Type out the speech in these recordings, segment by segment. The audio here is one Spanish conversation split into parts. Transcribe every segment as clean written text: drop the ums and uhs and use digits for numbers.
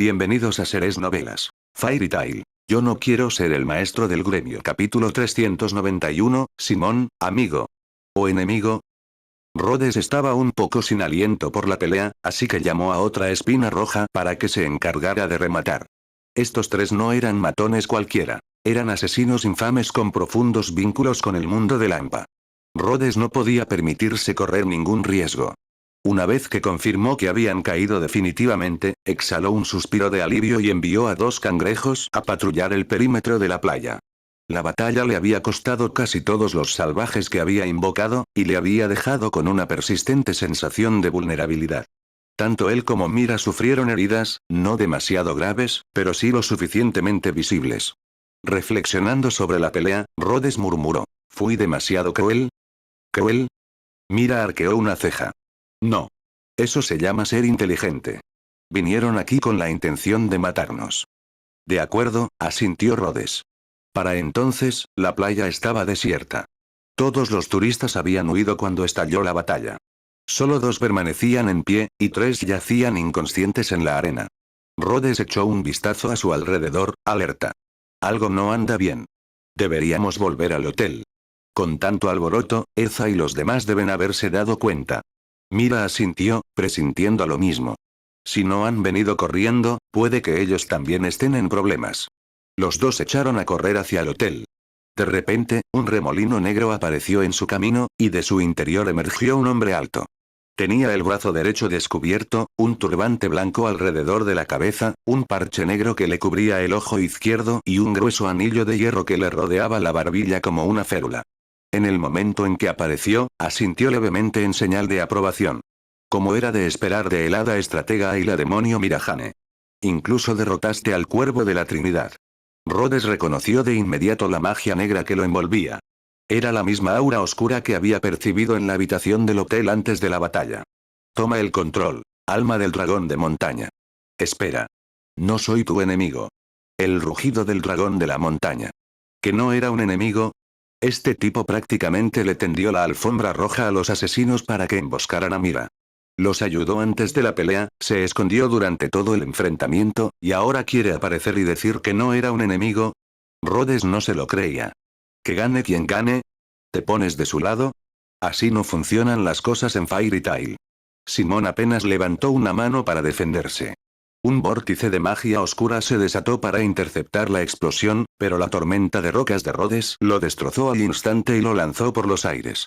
Bienvenidos a Seres Novelas. Fairy Tail. Yo no quiero ser el maestro del gremio. Capítulo 391, Simón, amigo. ¿O enemigo? Rhodes estaba un poco sin aliento por la pelea, así que llamó a otra espina roja para que se encargara de rematar. Estos tres no eran matones cualquiera. Eran asesinos infames con profundos vínculos con el mundo de Lampa. Rhodes no podía permitirse correr ningún riesgo. Una vez que confirmó que habían caído definitivamente, exhaló un suspiro de alivio y envió a 2 cangrejos a patrullar el perímetro de la playa. La batalla le había costado casi todos los salvajes que había invocado, y le había dejado con una persistente sensación de vulnerabilidad. Tanto él como Mira sufrieron heridas, no demasiado graves, pero sí lo suficientemente visibles. Reflexionando sobre la pelea, Rhodes murmuró: ¿fui demasiado cruel? ¿Cruel? Mira arqueó una ceja. No. Eso se llama ser inteligente. Vinieron aquí con la intención de matarnos. De acuerdo, asintió Rhodes. Para entonces, la playa estaba desierta. Todos los turistas habían huido cuando estalló la batalla. Solo 2 permanecían en pie, y 3 yacían inconscientes en la arena. Rhodes echó un vistazo a su alrededor, alerta. Algo no anda bien. Deberíamos volver al hotel. Con tanto alboroto, Erza y los demás deben haberse dado cuenta. Mira asintió, presintiendo lo mismo. Si no han venido corriendo, puede que ellos también estén en problemas. Los 2 echaron a correr hacia el hotel. De repente, un remolino negro apareció en su camino, y de su interior emergió un hombre alto. Tenía el brazo derecho descubierto, un turbante blanco alrededor de la cabeza, un parche negro que le cubría el ojo izquierdo y un grueso anillo de hierro que le rodeaba la barbilla como una férula. En el momento en que apareció, asintió levemente en señal de aprobación. Como era de esperar de el hada estratega y la demonio Mirajane. Incluso derrotaste al cuervo de la Trinidad. Rhodes reconoció de inmediato la magia negra que lo envolvía. Era la misma aura oscura que había percibido en la habitación del hotel antes de la batalla. Toma el control, alma del dragón de montaña. Espera. No soy tu enemigo. El rugido del dragón de la montaña. ¿Que no era un enemigo? Este tipo prácticamente le tendió la alfombra roja a los asesinos para que emboscaran a Mira. Los ayudó antes de la pelea, se escondió durante todo el enfrentamiento, y ahora quiere aparecer y decir que no era un enemigo. Rhodes no se lo creía. ¿Que gane quien gane? ¿Te pones de su lado? Así no funcionan las cosas en Fairy Tail. Simón apenas levantó una mano para defenderse. Un vórtice de magia oscura se desató para interceptar la explosión, pero la tormenta de rocas de Rhodes lo destrozó al instante y lo lanzó por los aires.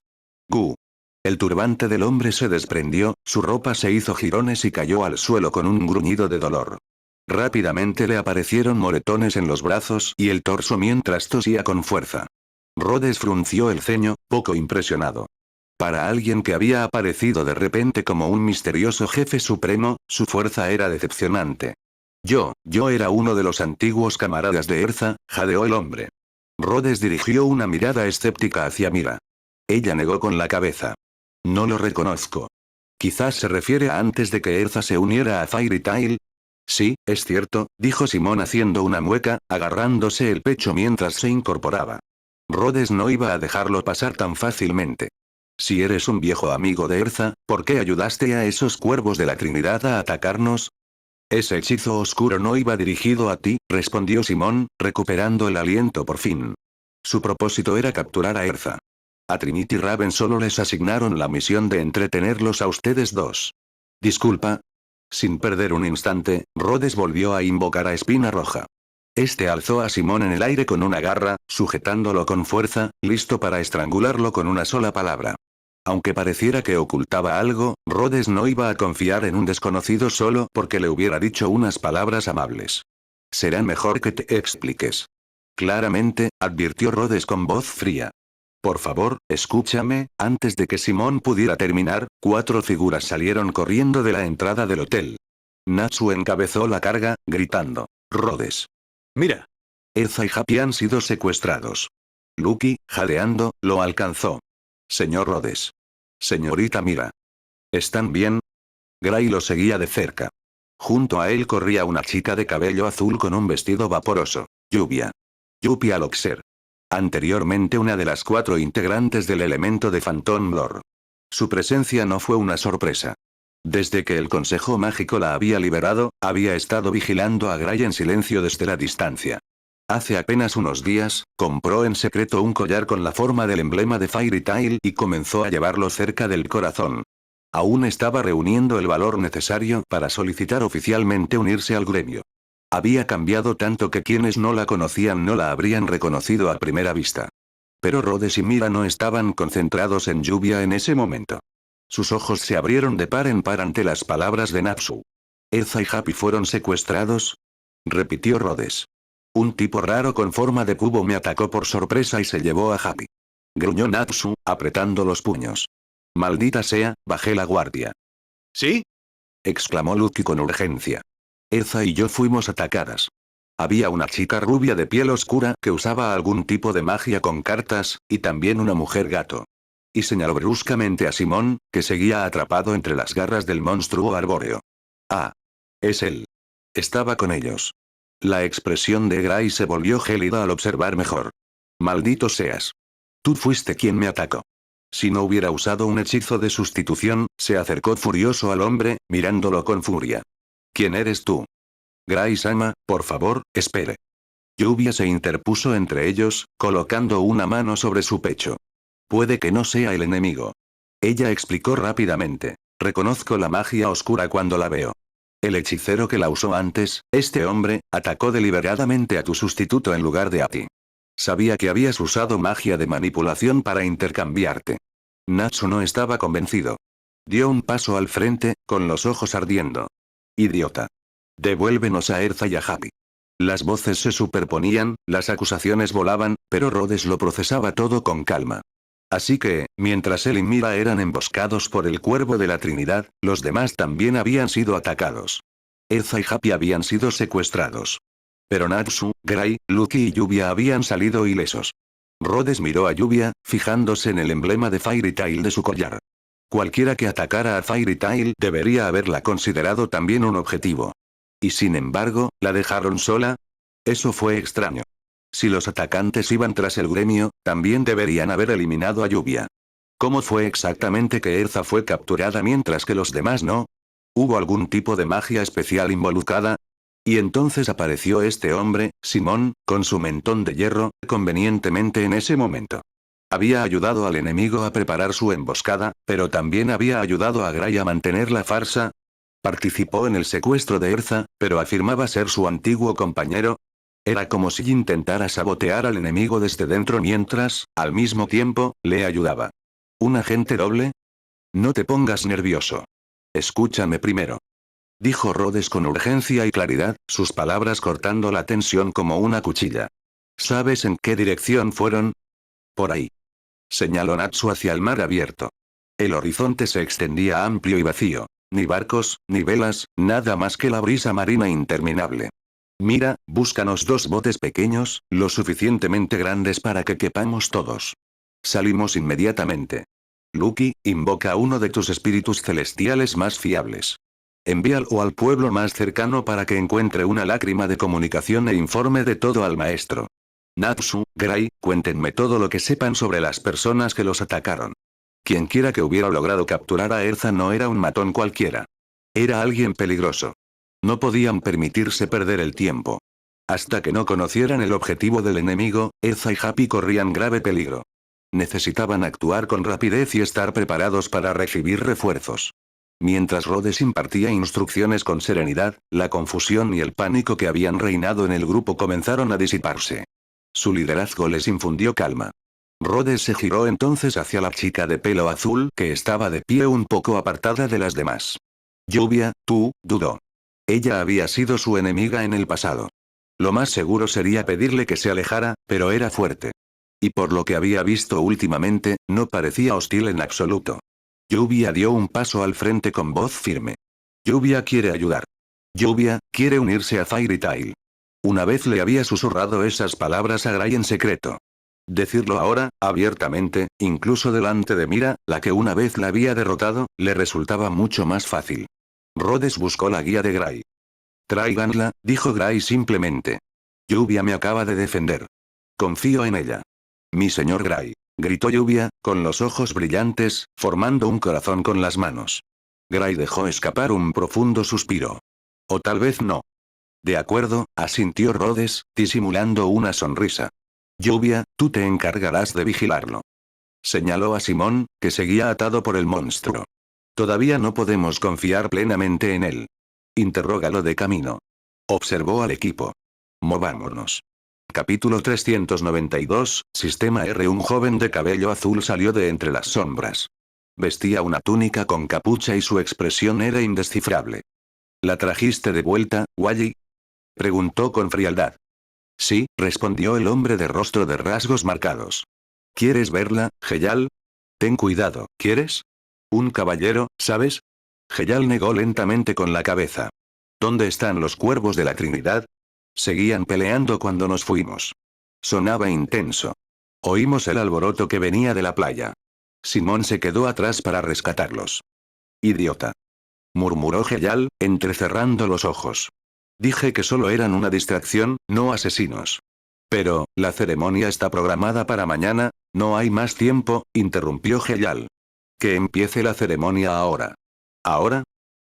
¡Gu! El turbante del hombre se desprendió, su ropa se hizo jirones y cayó al suelo con un gruñido de dolor. Rápidamente le aparecieron moretones en los brazos y el torso mientras tosía con fuerza. Rhodes frunció el ceño, poco impresionado. Para alguien que había aparecido de repente como un misterioso jefe supremo, su fuerza era decepcionante. Yo era uno de los antiguos camaradas de Erza, jadeó el hombre. Rhodes dirigió una mirada escéptica hacia Mira. Ella negó con la cabeza. No lo reconozco. Quizás se refiere a antes de que Erza se uniera a Fairy Tail. Sí, es cierto, dijo Simón haciendo una mueca, agarrándose el pecho mientras se incorporaba. Rhodes no iba a dejarlo pasar tan fácilmente. Si eres un viejo amigo de Erza, ¿por qué ayudaste a esos cuervos de la Trinidad a atacarnos? Ese hechizo oscuro no iba dirigido a ti, respondió Simón, recuperando el aliento por fin. Su propósito era capturar a Erza. A Trinity Raven solo les asignaron la misión de entretenerlos a ustedes 2. Disculpa. Sin perder un instante, Rhodes volvió a invocar a Espina Roja. Este alzó a Simón en el aire con una garra, sujetándolo con fuerza, listo para estrangularlo con una sola palabra. Aunque pareciera que ocultaba algo, Rhodes no iba a confiar en un desconocido solo porque le hubiera dicho unas palabras amables. Será mejor que te expliques. Claramente, advirtió Rhodes con voz fría. Por favor, escúchame. Antes de que Simón pudiera terminar, 4 figuras salieron corriendo de la entrada del hotel. Natsu encabezó la carga, gritando: Rhodes. Mira. Erza y Happy han sido secuestrados. Lucky, jadeando, lo alcanzó. Señor Rhodes. Señorita Mira. ¿Están bien? Gray lo seguía de cerca. Junto a él corría una chica de cabello azul con un vestido vaporoso. Lluvia. Lluvia Loxer. Anteriormente una de las 4 integrantes del elemento de Phantom Lord. Su presencia no fue una sorpresa. Desde que el Consejo Mágico la había liberado, había estado vigilando a Gray en silencio desde la distancia. Hace apenas unos días, compró en secreto un collar con la forma del emblema de Fairy Tail y comenzó a llevarlo cerca del corazón. Aún estaba reuniendo el valor necesario para solicitar oficialmente unirse al gremio. Había cambiado tanto que quienes no la conocían no la habrían reconocido a primera vista. Pero Rhodes y Mira no estaban concentrados en Lluvia en ese momento. Sus ojos se abrieron de par en par ante las palabras de Natsu. ¿Erza y Happy fueron secuestrados? Repitió Rhodes. Un tipo raro con forma de cubo me atacó por sorpresa y se llevó a Happy. Gruñó Natsu, apretando los puños. Maldita sea, bajé la guardia. ¿Sí? Exclamó Lucky con urgencia. Erza y yo fuimos atacadas. Había una chica rubia de piel oscura que usaba algún tipo de magia con cartas, y también una mujer gato. Y señaló bruscamente a Simón, que seguía atrapado entre las garras del monstruo arbóreo. Ah. Es él. Estaba con ellos. La expresión de Gray se volvió gélida al observar mejor. Maldito seas. Tú fuiste quien me atacó. Si no hubiera usado un hechizo de sustitución, se acercó furioso al hombre, mirándolo con furia. ¿Quién eres tú? Gray-sama, por favor, espere. Lluvia se interpuso entre ellos, colocando una mano sobre su pecho. Puede que no sea el enemigo. Ella explicó rápidamente. Reconozco la magia oscura cuando la veo. El hechicero que la usó antes, este hombre, atacó deliberadamente a tu sustituto en lugar de a ti. Sabía que habías usado magia de manipulación para intercambiarte. Natsu no estaba convencido. Dio un paso al frente, con los ojos ardiendo. Idiota. Devuélvenos a Erza y a Happy. Las voces se superponían, las acusaciones volaban, pero Rhodes lo procesaba todo con calma. Así que, mientras él y Mira eran emboscados por el cuervo de la Trinidad, los demás también habían sido atacados. Erza y Happy habían sido secuestrados. Pero Natsu, Gray, Lucky y Lluvia habían salido ilesos. Rhodes miró a Lluvia, fijándose en el emblema de Fairy Tail de su collar. Cualquiera que atacara a Fairy Tail debería haberla considerado también un objetivo. Y sin embargo, ¿la dejaron sola? Eso fue extraño. Si los atacantes iban tras el gremio, también deberían haber eliminado a Lluvia. ¿Cómo fue exactamente que Erza fue capturada mientras que los demás no? ¿Hubo algún tipo de magia especial involucrada? Y entonces apareció este hombre, Simón, con su mentón de hierro, convenientemente en ese momento. Había ayudado al enemigo a preparar su emboscada, pero también había ayudado a Gray a mantener la farsa. Participó en el secuestro de Erza, pero afirmaba ser su antiguo compañero. Era como si intentara sabotear al enemigo desde dentro mientras, al mismo tiempo, le ayudaba. ¿Un agente doble? No te pongas nervioso. Escúchame primero. Dijo Rhodes con urgencia y claridad, sus palabras cortando la tensión como una cuchilla. ¿Sabes en qué dirección fueron? Por ahí. Señaló Natsu hacia el mar abierto. El horizonte se extendía amplio y vacío. Ni barcos, ni velas, nada más que la brisa marina interminable. Mira, búscanos 2 botes pequeños, lo suficientemente grandes para que quepamos todos. Salimos inmediatamente. Lucky, invoca a uno de tus espíritus celestiales más fiables. Envíalo al pueblo más cercano para que encuentre una lágrima de comunicación e informe de todo al maestro. Natsu, Gray, cuéntenme todo lo que sepan sobre las personas que los atacaron. Quienquiera que hubiera logrado capturar a Erza no era un matón cualquiera. Era alguien peligroso. No podían permitirse perder el tiempo. Hasta que no conocieran el objetivo del enemigo, Erza y Happy corrían grave peligro. Necesitaban actuar con rapidez y estar preparados para recibir refuerzos. Mientras Rhodes impartía instrucciones con serenidad, la confusión y el pánico que habían reinado en el grupo comenzaron a disiparse. Su liderazgo les infundió calma. Rhodes se giró entonces hacia la chica de pelo azul que estaba de pie un poco apartada de las demás. Lluvia, tú, dudó. Ella había sido su enemiga en el pasado. Lo más seguro sería pedirle que se alejara, pero era fuerte. Y por lo que había visto últimamente, no parecía hostil en absoluto. Lluvia dio un paso al frente con voz firme. Lluvia quiere ayudar. Lluvia, quiere unirse a Fairy Tail. Una vez le había susurrado esas palabras a Gray en secreto. Decirlo ahora, abiertamente, incluso delante de Mira, la que una vez la había derrotado, le resultaba mucho más fácil. Rhodes buscó la guía de Gray. Tráiganla, dijo Gray simplemente. Lluvia me acaba de defender. Confío en ella. Mi señor Gray, gritó Lluvia, con los ojos brillantes, formando un corazón con las manos. Gray dejó escapar un profundo suspiro. O tal vez no. De acuerdo, asintió Rhodes, disimulando una sonrisa. Lluvia, tú te encargarás de vigilarlo. Señaló a Simón, que seguía atado por el monstruo. Todavía no podemos confiar plenamente en él. Interrógalo de camino. Observó al equipo. Movámonos. Capítulo 392, Sistema R. Un joven de cabello azul salió de entre las sombras. Vestía una túnica con capucha y su expresión era indescifrable. ¿La trajiste de vuelta, Wally? Preguntó con frialdad. Sí, respondió el hombre de rostro de rasgos marcados. ¿Quieres verla, Geyal? Ten cuidado, ¿quieres? Un caballero, ¿sabes? Geyal negó lentamente con la cabeza. ¿Dónde están los cuervos de la Trinidad? Seguían peleando cuando nos fuimos. Sonaba intenso. Oímos el alboroto que venía de la playa. Simón se quedó atrás para rescatarlos. Idiota. Murmuró Geyal, entrecerrando los ojos. Dije que solo eran una distracción, no asesinos. Pero, la ceremonia está programada para mañana, no hay más tiempo, interrumpió Geyal. Que empiece la ceremonia ahora. ¿Ahora?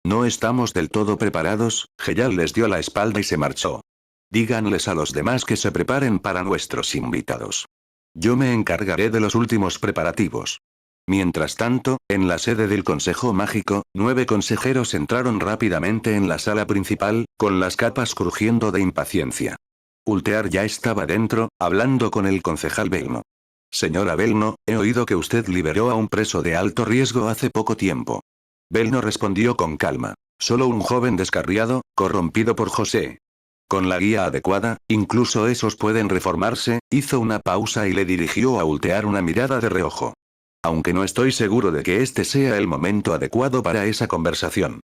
No estamos del todo preparados, Geyal les dio la espalda y se marchó. Díganles a los demás que se preparen para nuestros invitados. Yo me encargaré de los últimos preparativos. Mientras tanto, en la sede del Consejo Mágico, 9 consejeros entraron rápidamente en la sala principal, con las capas crujiendo de impaciencia. Ultear ya estaba dentro, hablando con el concejal Belno. Señora Belno, he oído que usted liberó a un preso de alto riesgo hace poco tiempo. Belno respondió con calma. Solo un joven descarriado, corrompido por José. Con la guía adecuada, incluso esos pueden reformarse, hizo una pausa y le dirigió a Ultear una mirada de reojo. Aunque no estoy seguro de que este sea el momento adecuado para esa conversación.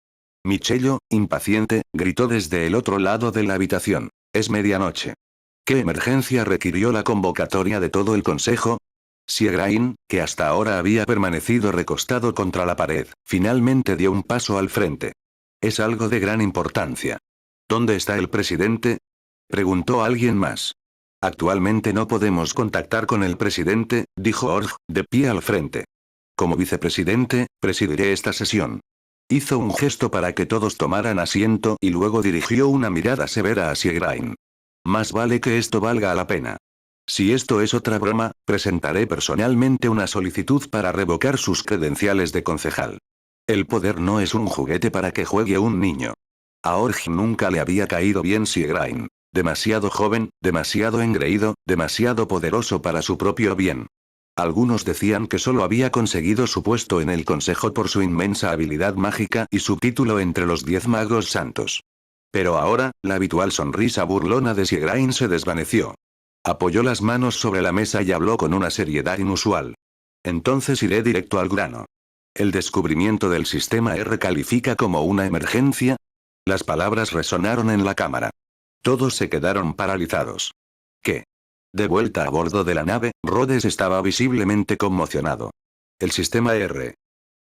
Michello, impaciente, gritó desde el otro lado de la habitación. Es medianoche. ¿Qué emergencia requirió la convocatoria de todo el consejo? Siegrain, que hasta ahora había permanecido recostado contra la pared, finalmente dio un paso al frente. Es algo de gran importancia. ¿Dónde está el presidente? Preguntó alguien más. Actualmente no podemos contactar con el presidente, dijo Org, de pie al frente. Como vicepresidente, presidiré esta sesión. Hizo un gesto para que todos tomaran asiento y luego dirigió una mirada severa a Siegrain. Más vale que esto valga la pena. Si esto es otra broma, presentaré personalmente una solicitud para revocar sus credenciales de concejal. El poder no es un juguete para que juegue un niño. A Org nunca le había caído bien Siegrain. Demasiado joven, demasiado engreído, demasiado poderoso para su propio bien. Algunos decían que solo había conseguido su puesto en el consejo por su inmensa habilidad mágica y su título entre los 10 magos santos. Pero ahora, la habitual sonrisa burlona de Siegrain se desvaneció. Apoyó las manos sobre la mesa y habló con una seriedad inusual. Entonces iré directo al grano. ¿El descubrimiento del sistema R califica como una emergencia? Las palabras resonaron en la cámara. Todos se quedaron paralizados. ¿Qué? De vuelta a bordo de la nave, Rhodes estaba visiblemente conmocionado. El sistema R.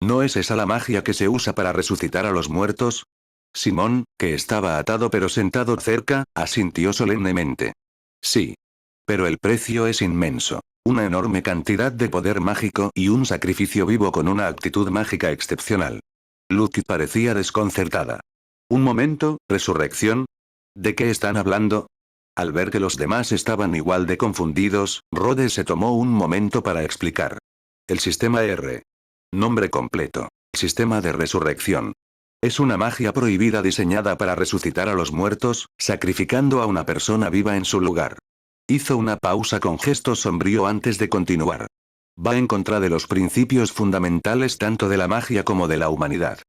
¿No es esa la magia que se usa para resucitar a los muertos? Simón, que estaba atado pero sentado cerca, asintió solemnemente. Sí. Pero el precio es inmenso. Una enorme cantidad de poder mágico y un sacrificio vivo con una actitud mágica excepcional. Lucky parecía desconcertada. Un momento, ¿resurrección? ¿De qué están hablando? Al ver que los demás estaban igual de confundidos, Rhodes se tomó un momento para explicar. El sistema R. Nombre completo. Sistema de resurrección. Es una magia prohibida diseñada para resucitar a los muertos, sacrificando a una persona viva en su lugar. Hizo una pausa con gesto sombrío antes de continuar. Va en contra de los principios fundamentales tanto de la magia como de la humanidad.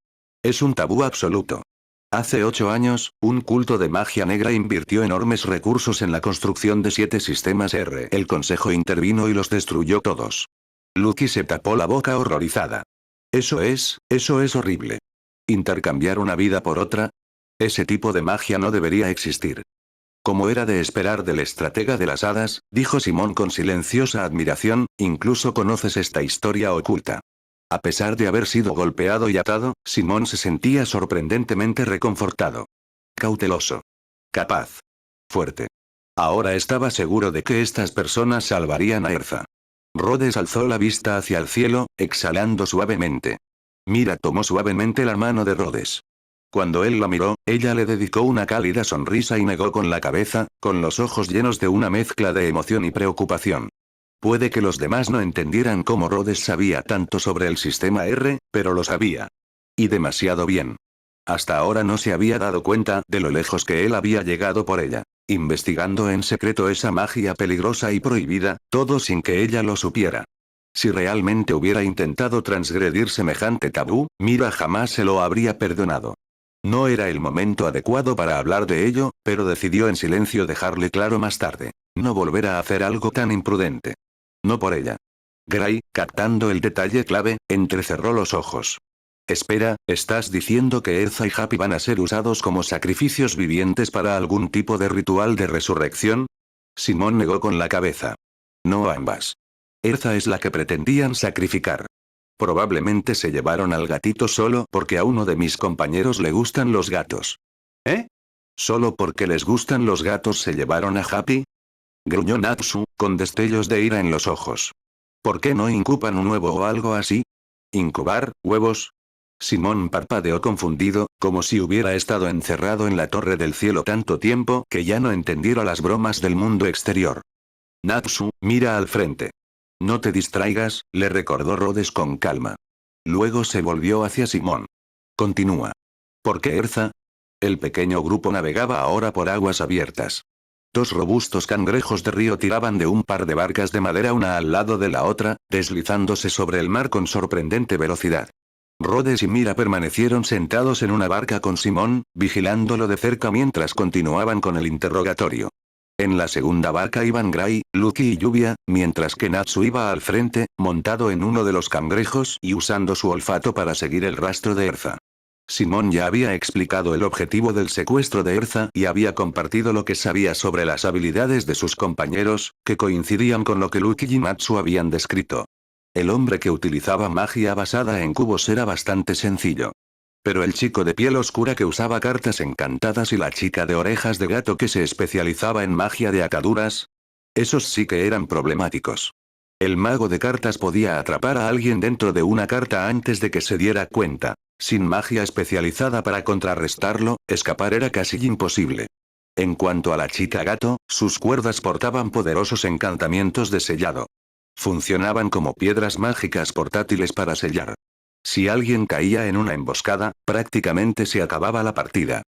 Es un tabú absoluto. Hace 8 años, un culto de magia negra invirtió enormes recursos en la construcción de 7 sistemas R. El consejo intervino y los destruyó todos. Lucky se tapó la boca horrorizada. Eso es horrible. ¿Intercambiar una vida por otra? Ese tipo de magia no debería existir. Como era de esperar del estratega de las hadas, dijo Simón con silenciosa admiración, incluso conoces esta historia oculta. A pesar de haber sido golpeado y atado, Simón se sentía sorprendentemente reconfortado. Cauteloso. Capaz. Fuerte. Ahora estaba seguro de que estas personas salvarían a Erza. Rhodes alzó la vista hacia el cielo, exhalando suavemente. Mira tomó suavemente la mano de Rhodes. Cuando él la miró, ella le dedicó una cálida sonrisa y negó con la cabeza, con los ojos llenos de una mezcla de emoción y preocupación. Puede que los demás no entendieran cómo Rhodes sabía tanto sobre el sistema R, pero lo sabía. Y demasiado bien. Hasta ahora no se había dado cuenta de lo lejos que él había llegado por ella, investigando en secreto esa magia peligrosa y prohibida, todo sin que ella lo supiera. Si realmente hubiera intentado transgredir semejante tabú, Mira jamás se lo habría perdonado. No era el momento adecuado para hablar de ello, pero decidió en silencio dejarle claro más tarde. No volver a hacer algo tan imprudente. No por ella. Gray, captando el detalle clave, entrecerró los ojos. Espera, ¿estás diciendo que Erza y Happy van a ser usados como sacrificios vivientes para algún tipo de ritual de resurrección? Simón negó con la cabeza. No ambas. Erza es la que pretendían sacrificar. Probablemente se llevaron al gatito solo porque a uno de mis compañeros le gustan los gatos. ¿Eh? ¿Solo porque les gustan los gatos se llevaron a Happy? Gruñó Natsu, con destellos de ira en los ojos. ¿Por qué no incuban un huevo o algo así? ¿Incubar huevos? Simón parpadeó confundido, como si hubiera estado encerrado en la Torre del Cielo tanto tiempo que ya no entendiera las bromas del mundo exterior. Natsu, mira al frente. No te distraigas, le recordó Rhodes con calma. Luego se volvió hacia Simón. Continúa. ¿Por qué Erza? El pequeño grupo navegaba ahora por aguas abiertas. Dos robustos cangrejos de río tiraban de un par de barcas de madera una al lado de la otra, deslizándose sobre el mar con sorprendente velocidad. Rhodes y Mira permanecieron sentados en una barca con Simón, vigilándolo de cerca mientras continuaban con el interrogatorio. En la segunda barca iban Gray, Lucky y Lluvia, mientras que Natsu iba al frente, montado en uno de los cangrejos y usando su olfato para seguir el rastro de Erza. Simón ya había explicado el objetivo del secuestro de Erza y había compartido lo que sabía sobre las habilidades de sus compañeros, que coincidían con lo que Lucky y Natsu habían descrito. El hombre que utilizaba magia basada en cubos era bastante sencillo. Pero el chico de piel oscura que usaba cartas encantadas y la chica de orejas de gato que se especializaba en magia de ataduras, esos sí que eran problemáticos. El mago de cartas podía atrapar a alguien dentro de una carta antes de que se diera cuenta. Sin magia especializada para contrarrestarlo, escapar era casi imposible. En cuanto a la chica gato, sus cuerdas portaban poderosos encantamientos de sellado. Funcionaban como piedras mágicas portátiles para sellar. Si alguien caía en una emboscada, prácticamente se acababa la partida.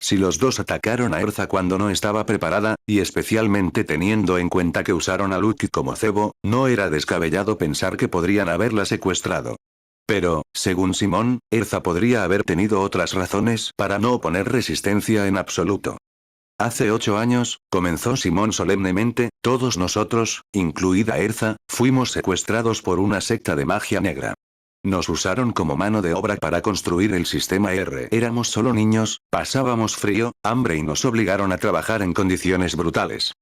Si los dos atacaron a Erza cuando no estaba preparada, y especialmente teniendo en cuenta que usaron a Lucky como cebo, no era descabellado pensar que podrían haberla secuestrado. Pero, según Simón, Erza podría haber tenido otras razones para no oponer resistencia en absoluto. Hace 8 años, comenzó Simón solemnemente, todos nosotros, incluida Erza, fuimos secuestrados por una secta de magia negra. Nos usaron como mano de obra para construir el sistema R. Éramos solo niños, pasábamos frío, hambre y nos obligaron a trabajar en condiciones brutales.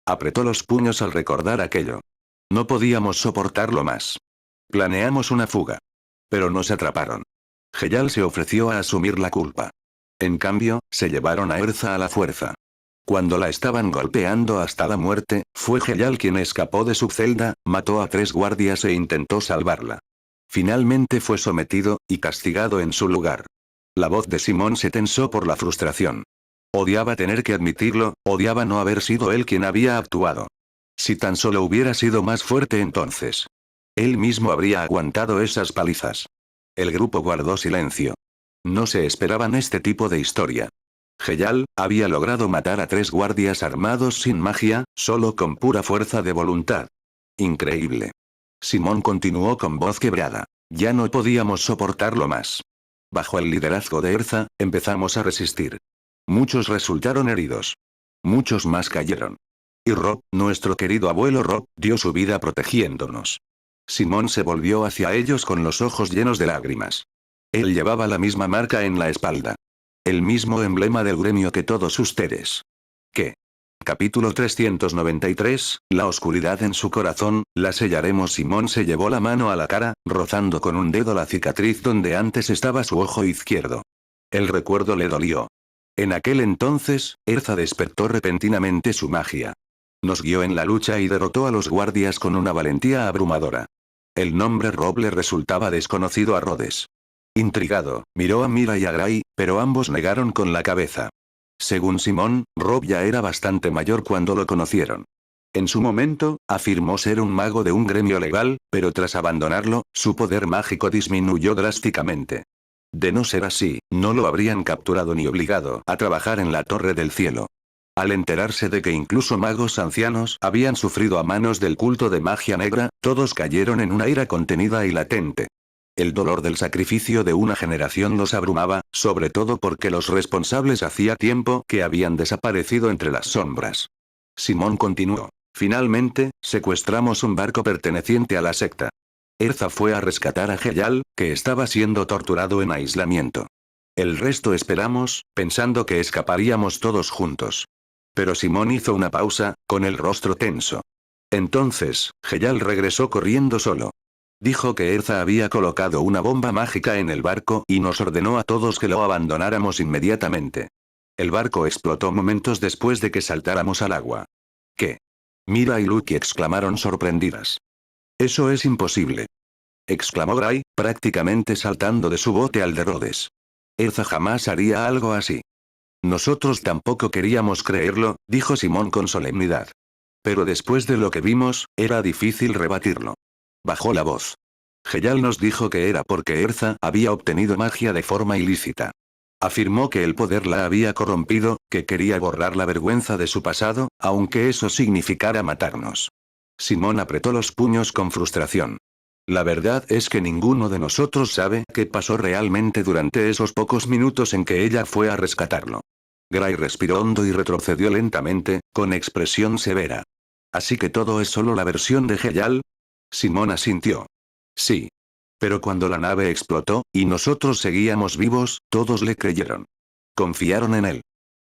Apretó los puños al recordar aquello. No podíamos soportarlo más. Planeamos una fuga. Pero nos atraparon. Heyal se ofreció a asumir la culpa. En cambio, se llevaron a Erza a la fuerza. Cuando la estaban golpeando hasta la muerte, fue Heyal quien escapó de su celda, mató a 3 guardias e intentó salvarla. Finalmente fue sometido, y castigado en su lugar. La voz de Simón se tensó por la frustración. Odiaba tener que admitirlo, odiaba no haber sido él quien había actuado. Si tan solo hubiera sido más fuerte entonces. Él mismo habría aguantado esas palizas. El grupo guardó silencio. No se esperaban este tipo de historia. Heyal había logrado matar a 3 guardias armados sin magia, solo con pura fuerza de voluntad. Increíble. Simón continuó con voz quebrada. Ya no podíamos soportarlo más. Bajo el liderazgo de Erza, empezamos a resistir. Muchos resultaron heridos. Muchos más cayeron. Y Rob, nuestro querido abuelo Rob, dio su vida protegiéndonos. Simón se volvió hacia ellos con los ojos llenos de lágrimas. Él llevaba la misma marca en la espalda. El mismo emblema del gremio que todos ustedes. ¿Qué? Capítulo 393, la oscuridad en su corazón, la sellaremos. Simón se llevó la mano a la cara, rozando con un dedo la cicatriz donde antes estaba su ojo izquierdo. El recuerdo le dolió. En aquel entonces, Erza despertó repentinamente su magia. Nos guió en la lucha y derrotó a los guardias con una valentía abrumadora. El nombre Rob le resultaba desconocido a Rhodes. Intrigado, miró a Mira y a Gray, pero ambos negaron con la cabeza. Según Simón, Rob ya era bastante mayor cuando lo conocieron. En su momento, afirmó ser un mago de un gremio legal, pero tras abandonarlo, su poder mágico disminuyó drásticamente. De no ser así, no lo habrían capturado ni obligado a trabajar en la Torre del Cielo. Al enterarse de que incluso magos ancianos habían sufrido a manos del culto de magia negra, todos cayeron en una ira contenida y latente. El dolor del sacrificio de una generación los abrumaba, sobre todo porque los responsables hacía tiempo que habían desaparecido entre las sombras. Simón continuó. Finalmente, secuestramos un barco perteneciente a la secta. Erza fue a rescatar a Heyal, que estaba siendo torturado en aislamiento. El resto esperamos, pensando que escaparíamos todos juntos. Pero Simón hizo una pausa, con el rostro tenso. Entonces, Heyal regresó corriendo solo. Dijo que Erza había colocado una bomba mágica en el barco y nos ordenó a todos que lo abandonáramos inmediatamente. El barco explotó momentos después de que saltáramos al agua. ¿Qué? Mira y Lucky exclamaron sorprendidas. Eso es imposible. Exclamó Gray, prácticamente saltando de su bote al de Rhodes. Erza jamás haría algo así. Nosotros tampoco queríamos creerlo, dijo Simón con solemnidad. Pero después de lo que vimos, era difícil rebatirlo. Bajó la voz. Heyal nos dijo que era porque Erza había obtenido magia de forma ilícita. Afirmó que el poder la había corrompido, que quería borrar la vergüenza de su pasado, aunque eso significara matarnos. Simón apretó los puños con frustración. La verdad es que ninguno de nosotros sabe qué pasó realmente durante esos pocos minutos en que ella fue a rescatarlo. Gray respiró hondo y retrocedió lentamente, con expresión severa. ¿Así que todo es solo la versión de Heyal? Simón asintió. Sí. Pero cuando la nave explotó, y nosotros seguíamos vivos, todos le creyeron. Confiaron en él.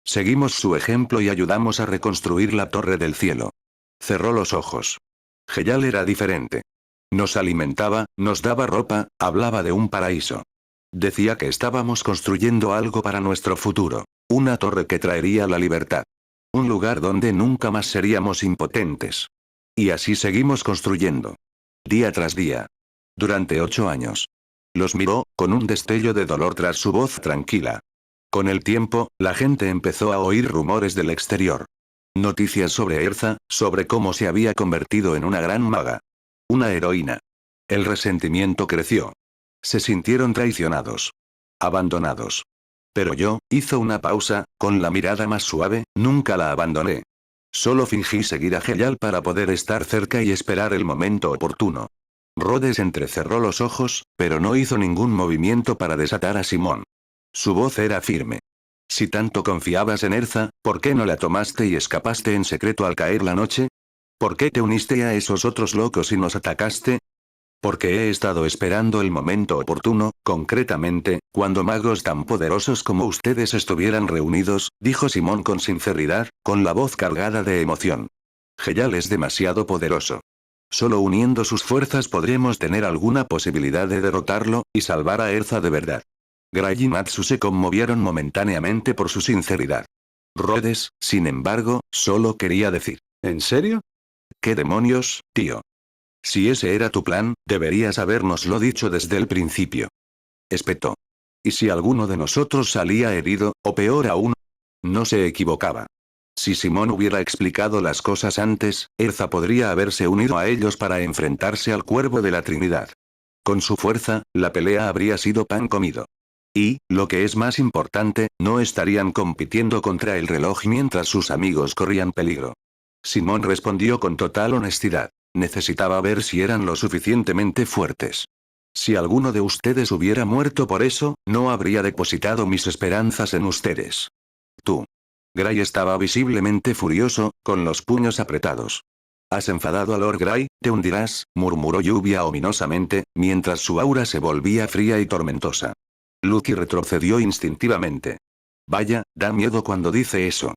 Seguimos su ejemplo y ayudamos a reconstruir la Torre del Cielo. Cerró los ojos. Heyal era diferente. Nos alimentaba, nos daba ropa, hablaba de un paraíso. Decía que estábamos construyendo algo para nuestro futuro. Una torre que traería la libertad. Un lugar donde nunca más seríamos impotentes. Y así seguimos construyendo. Día tras día. Durante 8 años. Los miró, con un destello de dolor tras su voz tranquila. Con el tiempo, la gente empezó a oír rumores del exterior. Noticias sobre Erza, sobre cómo se había convertido en una gran maga. Una heroína. El resentimiento creció. Se sintieron traicionados. Abandonados. Pero yo, hizo una pausa, con la mirada más suave, nunca la abandoné. Solo fingí seguir a Heyal para poder estar cerca y esperar el momento oportuno. Rhodes entrecerró los ojos, pero no hizo ningún movimiento para desatar a Simón. Su voz era firme. Si tanto confiabas en Erza, ¿por qué no la tomaste y escapaste en secreto al caer la noche? ¿Por qué te uniste a esos otros locos y nos atacaste? Porque he estado esperando el momento oportuno, concretamente, cuando magos tan poderosos como ustedes estuvieran reunidos, dijo Simón con sinceridad, con la voz cargada de emoción. Heyal es demasiado poderoso. Solo uniendo sus fuerzas podremos tener alguna posibilidad de derrotarlo, y salvar a Erza de verdad. Gray y Matsu se conmovieron momentáneamente por su sinceridad. Rhodes, sin embargo, solo quería decir, ¿en serio? ¿Qué demonios, tío? Si ese era tu plan, deberías habérnoslo dicho desde el principio. Espetó. ¿Y si alguno de nosotros salía herido, o peor aún? No se equivocaba. Si Simón hubiera explicado las cosas antes, Erza podría haberse unido a ellos para enfrentarse al cuervo de la Trinidad. Con su fuerza, la pelea habría sido pan comido. Y, lo que es más importante, no estarían compitiendo contra el reloj mientras sus amigos corrían peligro. Simón respondió con total honestidad. Necesitaba ver si eran lo suficientemente fuertes. Si alguno de ustedes hubiera muerto por eso, no habría depositado mis esperanzas en ustedes. Tú. Gray estaba visiblemente furioso, con los puños apretados. ¿Has enfadado a Lord Gray? Te hundirás, murmuró Lluvia ominosamente, mientras su aura se volvía fría y tormentosa. Lucky retrocedió instintivamente. Vaya, da miedo cuando dice eso.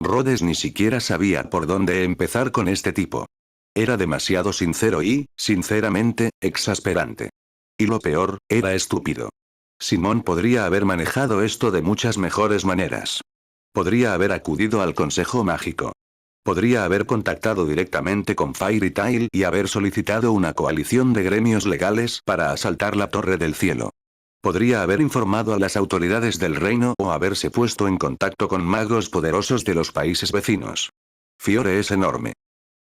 Rhodes ni siquiera sabía por dónde empezar con este tipo. Era demasiado sincero y, sinceramente, exasperante. Y lo peor, era estúpido. Simón podría haber manejado esto de muchas mejores maneras. Podría haber acudido al Consejo Mágico. Podría haber contactado directamente con Fairy Tail y haber solicitado una coalición de gremios legales para asaltar la Torre del Cielo. Podría haber informado a las autoridades del reino o haberse puesto en contacto con magos poderosos de los países vecinos. Fiore es enorme.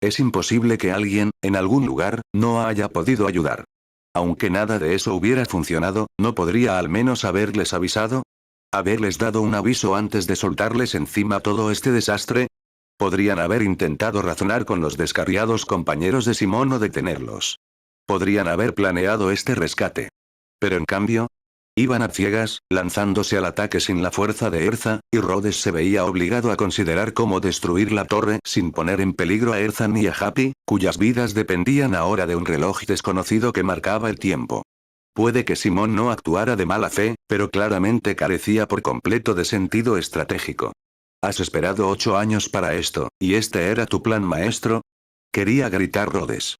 Es imposible que alguien, en algún lugar, no haya podido ayudar. Aunque nada de eso hubiera funcionado, ¿no podría al menos haberles avisado? ¿Haberles dado un aviso antes de soltarles encima todo este desastre? Podrían haber intentado razonar con los descarriados compañeros de Simón o detenerlos. Podrían haber planeado este rescate. Pero en cambio, iban a ciegas, lanzándose al ataque sin la fuerza de Erza, y Rhodes se veía obligado a considerar cómo destruir la torre sin poner en peligro a Erza ni a Happy, cuyas vidas dependían ahora de un reloj desconocido que marcaba el tiempo. Puede que Simón no actuara de mala fe, pero claramente carecía por completo de sentido estratégico. Has esperado 8 años para esto, ¿y este era tu plan maestro? Quería gritar Rhodes.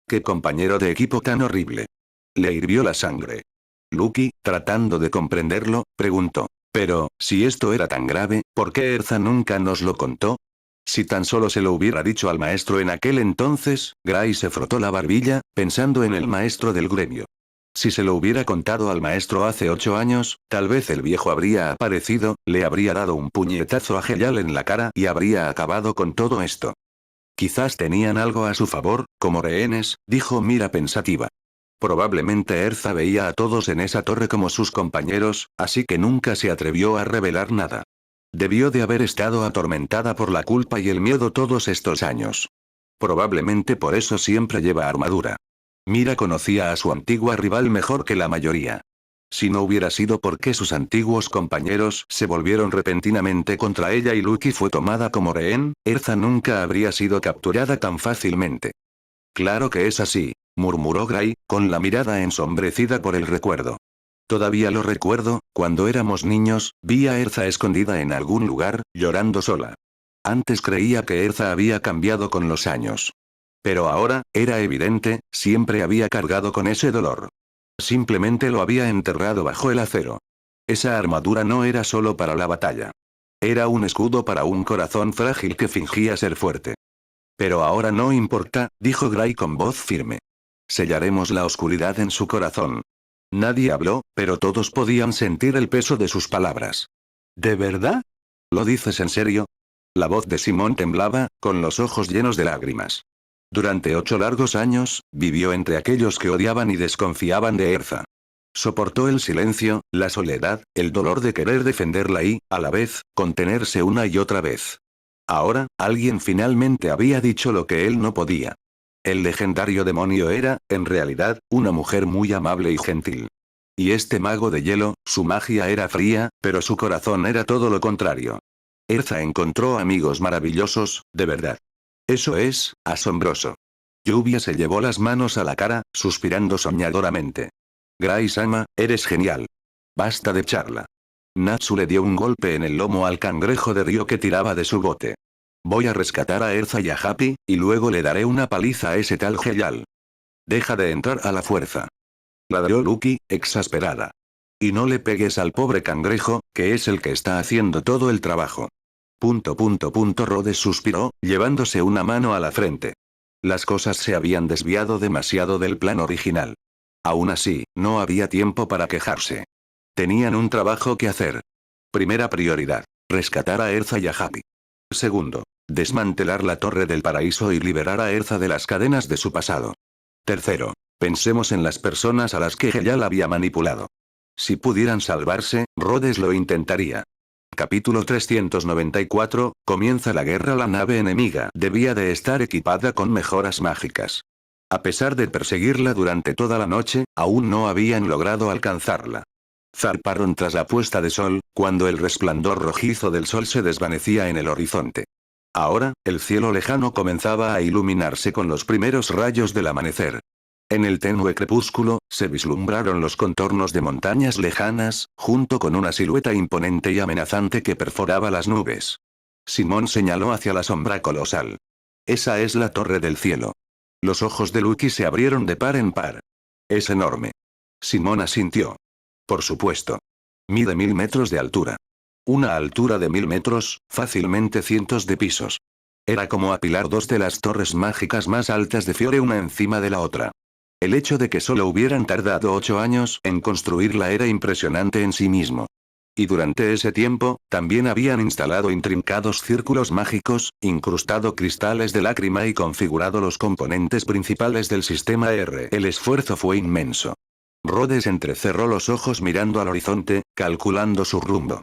¡Qué compañero de equipo tan horrible! Le hirvió la sangre. Lucky, tratando de comprenderlo, preguntó. Pero, si esto era tan grave, ¿por qué Erza nunca nos lo contó? Si tan solo se lo hubiera dicho al maestro en aquel entonces, Gray se frotó la barbilla, pensando en el maestro del gremio. Si se lo hubiera contado al maestro hace 8 años, tal vez el viejo habría aparecido, le habría dado un puñetazo a Heyal en la cara y habría acabado con todo esto. Quizás tenían algo a su favor, como rehenes, dijo Mira pensativa. Probablemente Erza veía a todos en esa torre como sus compañeros, así que nunca se atrevió a revelar nada. Debió de haber estado atormentada por la culpa y el miedo todos estos años. Probablemente por eso siempre lleva armadura. Mira conocía a su antigua rival mejor que la mayoría. Si no hubiera sido porque sus antiguos compañeros se volvieron repentinamente contra ella y Lucky fue tomada como rehén, Erza nunca habría sido capturada tan fácilmente. Claro que es así, murmuró Gray, con la mirada ensombrecida por el recuerdo. Todavía lo recuerdo, cuando éramos niños, vi a Erza escondida en algún lugar, llorando sola. Antes creía que Erza había cambiado con los años. Pero ahora, era evidente, siempre había cargado con ese dolor. Simplemente lo había enterrado bajo el acero. Esa armadura no era solo para la batalla. Era un escudo para un corazón frágil que fingía ser fuerte. Pero ahora no importa, dijo Gray con voz firme. Sellaremos la oscuridad en su corazón. Nadie habló, pero todos podían sentir el peso de sus palabras. ¿De verdad? ¿Lo dices en serio? La voz de Simón temblaba, con los ojos llenos de lágrimas. Durante 8 largos años, vivió entre aquellos que odiaban y desconfiaban de Erza. Soportó el silencio, la soledad, el dolor de querer defenderla y, a la vez, contenerse una y otra vez. Ahora, alguien finalmente había dicho lo que él no podía. El legendario demonio era, en realidad, una mujer muy amable y gentil. Y este mago de hielo, su magia era fría, pero su corazón era todo lo contrario. Erza encontró amigos maravillosos, de verdad. Eso es, asombroso. Lluvia se llevó las manos a la cara, suspirando soñadoramente. Gray-sama, eres genial. Basta de charla. Natsu le dio un golpe en el lomo al cangrejo de río que tiraba de su bote. Voy a rescatar a Erza y a Happy, y luego le daré una paliza a ese tal Heyal. Deja de entrar a la fuerza. Ladró Lucky, exasperada. Y no le pegues al pobre cangrejo, que es el que está haciendo todo el trabajo. Rhodes suspiró, llevándose una mano a la frente. Las cosas se habían desviado demasiado del plan original. Aún así, no había tiempo para quejarse. Tenían un trabajo que hacer. Primera prioridad, rescatar a Erza y a Happy. Segundo, desmantelar la Torre del Paraíso y liberar a Erza de las cadenas de su pasado. Tercero, pensemos en las personas a las que Heyal había manipulado. Si pudieran salvarse, Rhodes lo intentaría. Capítulo 394, comienza la guerra. La nave enemiga debía de estar equipada con mejoras mágicas. A pesar de perseguirla durante toda la noche, aún no habían logrado alcanzarla. Zarparon tras la puesta de sol, cuando el resplandor rojizo del sol se desvanecía en el horizonte. Ahora, el cielo lejano comenzaba a iluminarse con los primeros rayos del amanecer. En el tenue crepúsculo, se vislumbraron los contornos de montañas lejanas, junto con una silueta imponente y amenazante que perforaba las nubes. Simón señaló hacia la sombra colosal. Esa es la Torre del Cielo. Los ojos de Lucky se abrieron de par en par. Es enorme. Simón asintió. Por supuesto. Mide 1000 metros de altura. Una altura de 1000 metros, fácilmente cientos de pisos. Era como apilar 2 de las torres mágicas más altas de Fiore una encima de la otra. El hecho de que solo hubieran tardado 8 años en construirla era impresionante en sí mismo. Y durante ese tiempo, también habían instalado intrincados círculos mágicos, incrustado cristales de lágrima y configurado los componentes principales del sistema R. El esfuerzo fue inmenso. Rhodes entrecerró los ojos mirando al horizonte, calculando su rumbo.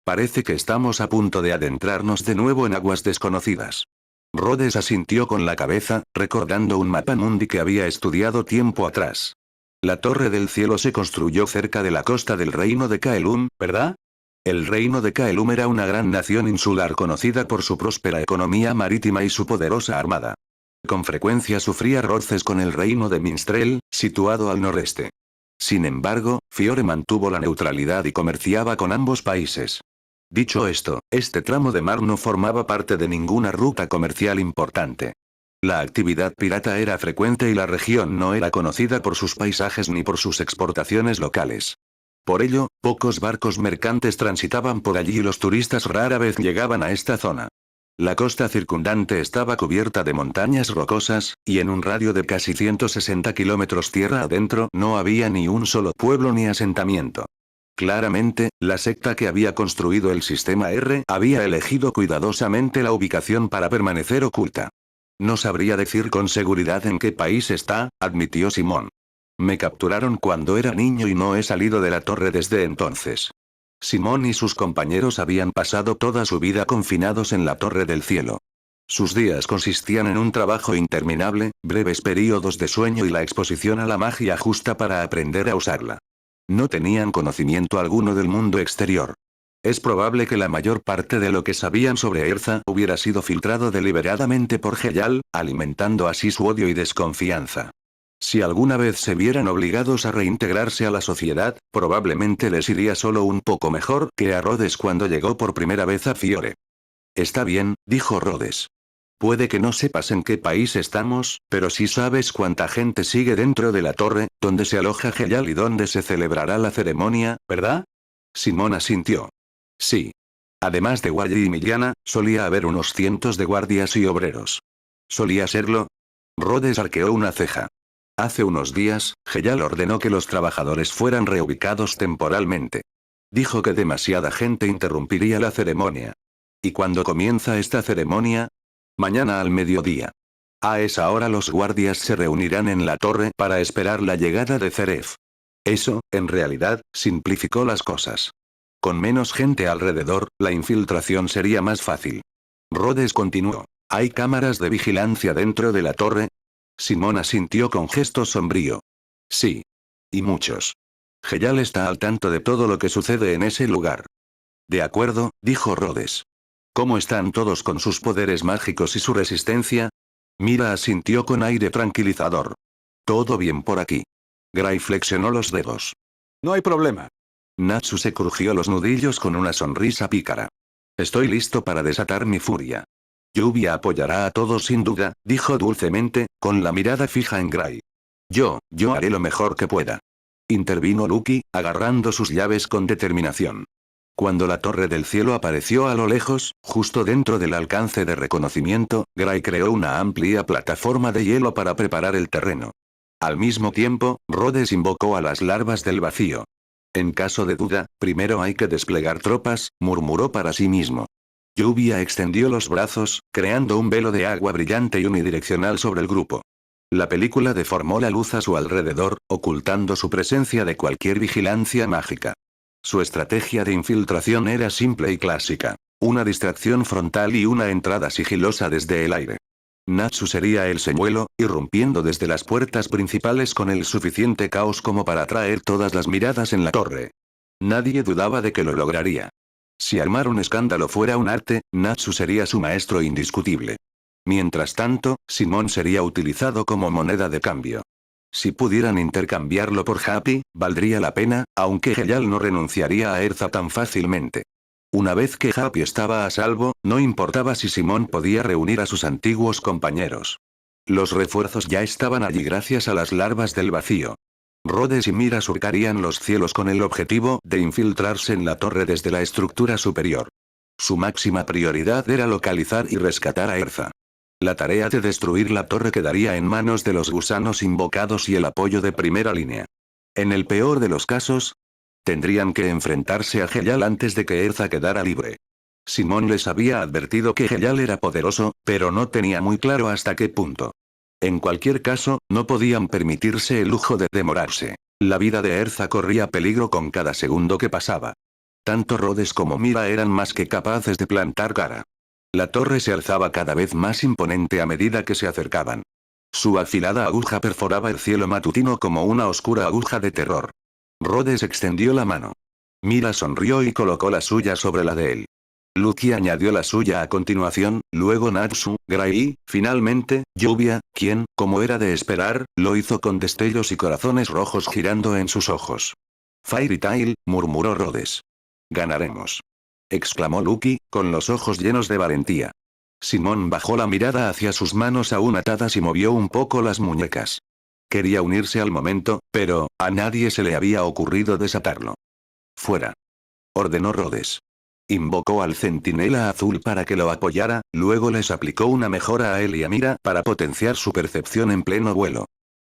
Parece que estamos a punto de adentrarnos de nuevo en aguas desconocidas. Rhodes asintió con la cabeza, recordando un mapa mundi que había estudiado tiempo atrás. La Torre del Cielo se construyó cerca de la costa del reino de Kaelum, ¿verdad? El reino de Kaelum era una gran nación insular conocida por su próspera economía marítima y su poderosa armada. Con frecuencia sufría roces con el reino de Minstrel, situado al noreste. Sin embargo, Fiore mantuvo la neutralidad y comerciaba con ambos países. Dicho esto, este tramo de mar no formaba parte de ninguna ruta comercial importante. La actividad pirata era frecuente y la región no era conocida por sus paisajes ni por sus exportaciones locales. Por ello, pocos barcos mercantes transitaban por allí y los turistas rara vez llegaban a esta zona. La costa circundante estaba cubierta de montañas rocosas, y en un radio de casi 160 kilómetros tierra adentro no había ni un solo pueblo ni asentamiento. Claramente, la secta que había construido el sistema R había elegido cuidadosamente la ubicación para permanecer oculta. No sabría decir con seguridad en qué país está, admitió Simón. Me capturaron cuando era niño y no he salido de la torre desde entonces. Simón y sus compañeros habían pasado toda su vida confinados en la Torre del Cielo. Sus días consistían en un trabajo interminable, breves períodos de sueño y la exposición a la magia justa para aprender a usarla. No tenían conocimiento alguno del mundo exterior. Es probable que la mayor parte de lo que sabían sobre Erza hubiera sido filtrado deliberadamente por Heyal, alimentando así su odio y desconfianza. Si alguna vez se vieran obligados a reintegrarse a la sociedad, probablemente les iría solo un poco mejor que a Rhodes cuando llegó por primera vez a Fiore. Está bien, dijo Rhodes. Puede que no sepas en qué país estamos, pero sí sabes cuánta gente sigue dentro de la torre, donde se aloja Heyal y donde se celebrará la ceremonia, ¿verdad? Simón asintió. Sí. Además de Wally y Millana, solía haber unos cientos de guardias y obreros. ¿Solía serlo? Rhodes arqueó una ceja. Hace unos días, Heyal ordenó que los trabajadores fueran reubicados temporalmente. Dijo que demasiada gente interrumpiría la ceremonia. ¿Y cuándo comienza esta ceremonia? Mañana al mediodía. A esa hora los guardias se reunirán en la torre para esperar la llegada de Zeref. Eso, en realidad, simplificó las cosas. Con menos gente alrededor, la infiltración sería más fácil. Rhodes continuó. ¿Hay cámaras de vigilancia dentro de la torre? Simón asintió con gesto sombrío. Sí. Y muchos. Heyal está al tanto de todo lo que sucede en ese lugar. De acuerdo, dijo Rhodes. ¿Cómo están todos con sus poderes mágicos y su resistencia? Mira asintió con aire tranquilizador. Todo bien por aquí. Gray flexionó los dedos. No hay problema. Natsu se crujió los nudillos con una sonrisa pícara. Estoy listo para desatar mi furia. Lluvia apoyará a todos sin duda, dijo dulcemente, con la mirada fija en Gray. Yo haré lo mejor que pueda. Intervino Lucky, agarrando sus llaves con determinación. Cuando la Torre del Cielo apareció a lo lejos, justo dentro del alcance de reconocimiento, Gray creó una amplia plataforma de hielo para preparar el terreno. Al mismo tiempo, Rhodes invocó a las larvas del vacío. En caso de duda, primero hay que desplegar tropas, murmuró para sí mismo. Lluvia extendió los brazos, creando un velo de agua brillante y unidireccional sobre el grupo. La película deformó la luz a su alrededor, ocultando su presencia de cualquier vigilancia mágica. Su estrategia de infiltración era simple y clásica. Una distracción frontal y una entrada sigilosa desde el aire. Natsu sería el señuelo, irrumpiendo desde las puertas principales con el suficiente caos como para atraer todas las miradas en la torre. Nadie dudaba de que lo lograría. Si armar un escándalo fuera un arte, Natsu sería su maestro indiscutible. Mientras tanto, Simón sería utilizado como moneda de cambio. Si pudieran intercambiarlo por Happy, valdría la pena, aunque Heyal no renunciaría a Erza tan fácilmente. Una vez que Happy estaba a salvo, no importaba si Simón podía reunir a sus antiguos compañeros. Los refuerzos ya estaban allí gracias a las larvas del vacío. Rhodes y Mira surcarían los cielos con el objetivo de infiltrarse en la torre desde la estructura superior. Su máxima prioridad era localizar y rescatar a Erza. La tarea de destruir la torre quedaría en manos de los gusanos invocados y el apoyo de primera línea. En el peor de los casos, tendrían que enfrentarse a Heyal antes de que Erza quedara libre. Simón les había advertido que Heyal era poderoso, pero no tenía muy claro hasta qué punto. En cualquier caso, no podían permitirse el lujo de demorarse. La vida de Erza corría peligro con cada segundo que pasaba. Tanto Rhodes como Mira eran más que capaces de plantar cara. La torre se alzaba cada vez más imponente a medida que se acercaban. Su afilada aguja perforaba el cielo matutino como una oscura aguja de terror. Rhodes extendió la mano. Mira sonrió y colocó la suya sobre la de él. Lucky añadió la suya a continuación, luego Natsu, Gray y, finalmente, Lluvia, quien, como era de esperar, lo hizo con destellos y corazones rojos girando en sus ojos. Fairy Tail, murmuró Rhodes. Ganaremos. Exclamó Lucky, con los ojos llenos de valentía. Simón bajó la mirada hacia sus manos aún atadas y movió un poco las muñecas. Quería unirse al momento, pero, a nadie se le había ocurrido desatarlo. Fuera. Ordenó Rhodes. Invocó al centinela azul para que lo apoyara, luego les aplicó una mejora a él y a Mira para potenciar su percepción en pleno vuelo.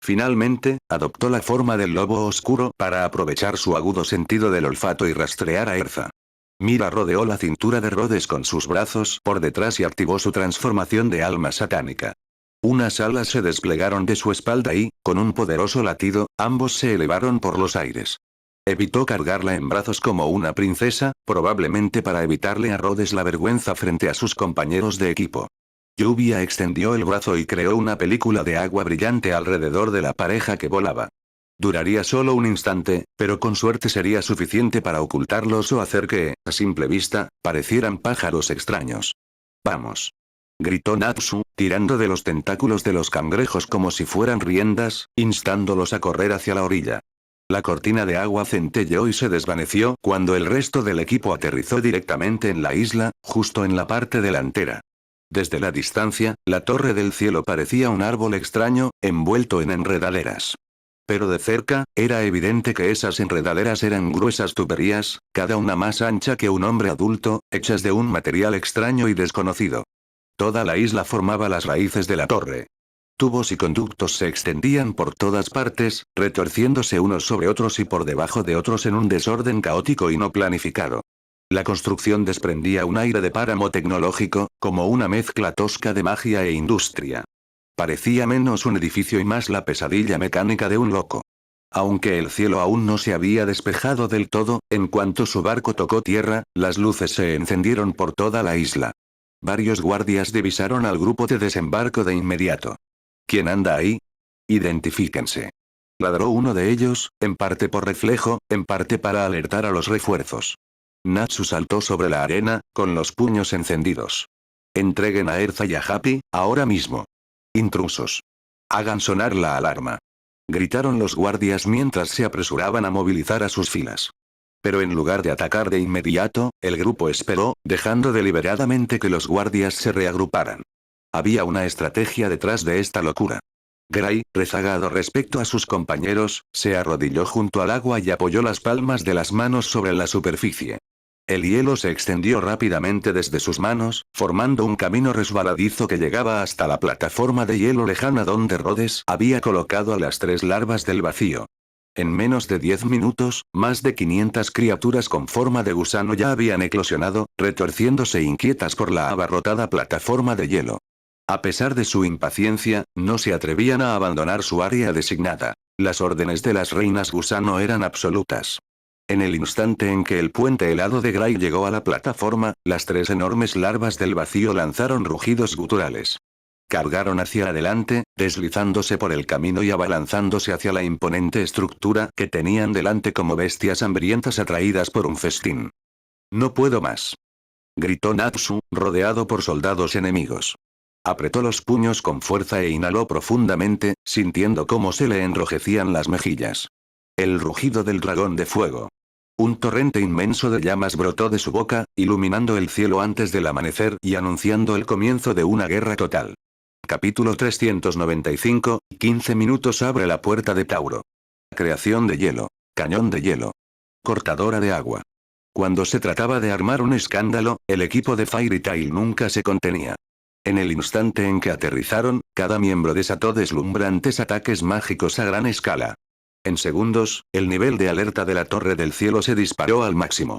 Finalmente, adoptó la forma del lobo oscuro para aprovechar su agudo sentido del olfato y rastrear a Erza. Mira rodeó la cintura de Rhodes con sus brazos por detrás y activó su transformación de alma satánica. Unas alas se desplegaron de su espalda y, con un poderoso latido, ambos se elevaron por los aires. Evitó cargarla en brazos como una princesa, probablemente para evitarle a Rhodes la vergüenza frente a sus compañeros de equipo. Lluvia extendió el brazo y creó una película de agua brillante alrededor de la pareja que volaba. Duraría solo un instante, pero con suerte sería suficiente para ocultarlos o hacer que, a simple vista, parecieran pájaros extraños. ¡Vamos! Gritó Natsu, tirando de los tentáculos de los cangrejos como si fueran riendas, instándolos a correr hacia la orilla. La cortina de agua centelleó y se desvaneció cuando el resto del equipo aterrizó directamente en la isla, justo en la parte delantera. Desde la distancia, la torre del cielo parecía un árbol extraño, envuelto en enredaderas. Pero de cerca, era evidente que esas enredaderas eran gruesas tuberías, cada una más ancha que un hombre adulto, hechas de un material extraño y desconocido. Toda la isla formaba las raíces de la torre. Tubos y conductos se extendían por todas partes, retorciéndose unos sobre otros y por debajo de otros en un desorden caótico y no planificado. La construcción desprendía un aire de páramo tecnológico, como una mezcla tosca de magia e industria. Parecía menos un edificio y más la pesadilla mecánica de un loco. Aunque el cielo aún no se había despejado del todo, en cuanto su barco tocó tierra, las luces se encendieron por toda la isla. Varios guardias divisaron al grupo de desembarco de inmediato. ¿Quién anda ahí? Identifíquense. Ladró uno de ellos, en parte por reflejo, en parte para alertar a los refuerzos. Natsu saltó sobre la arena, con los puños encendidos. Entreguen a Erza y a Happy, ahora mismo. Intrusos. Hagan sonar la alarma. Gritaron los guardias mientras se apresuraban a movilizar a sus filas. Pero en lugar de atacar de inmediato, el grupo esperó, dejando deliberadamente que los guardias se reagruparan. Había una estrategia detrás de esta locura. Gray, rezagado respecto a sus compañeros, se arrodilló junto al agua y apoyó las palmas de las manos sobre la superficie. El hielo se extendió rápidamente desde sus manos, formando un camino resbaladizo que llegaba hasta la plataforma de hielo lejana donde Rhodes había colocado a las 3 larvas del vacío. En menos de 10 minutos, más de 500 criaturas con forma de gusano ya habían eclosionado, retorciéndose inquietas por la abarrotada plataforma de hielo. A pesar de su impaciencia, no se atrevían a abandonar su área designada. Las órdenes de las reinas gusano eran absolutas. En el instante en que el puente helado de Gray llegó a la plataforma, las 3 enormes larvas del vacío lanzaron rugidos guturales. Cargaron hacia adelante, deslizándose por el camino y abalanzándose hacia la imponente estructura que tenían delante como bestias hambrientas atraídas por un festín. «No puedo más», gritó Natsu, rodeado por soldados enemigos. Apretó los puños con fuerza e inhaló profundamente, sintiendo cómo se le enrojecían las mejillas. El rugido del dragón de fuego. Un torrente inmenso de llamas brotó de su boca, iluminando el cielo antes del amanecer y anunciando el comienzo de una guerra total. Capítulo 395, 15 minutos abre la puerta de Tauro. Creación de hielo. Cañón de hielo. Cortadora de agua. Cuando se trataba de armar un escándalo, el equipo de Fairy Tail nunca se contenía. En el instante en que aterrizaron, cada miembro desató deslumbrantes ataques mágicos a gran escala. En segundos, el nivel de alerta de la Torre del Cielo se disparó al máximo.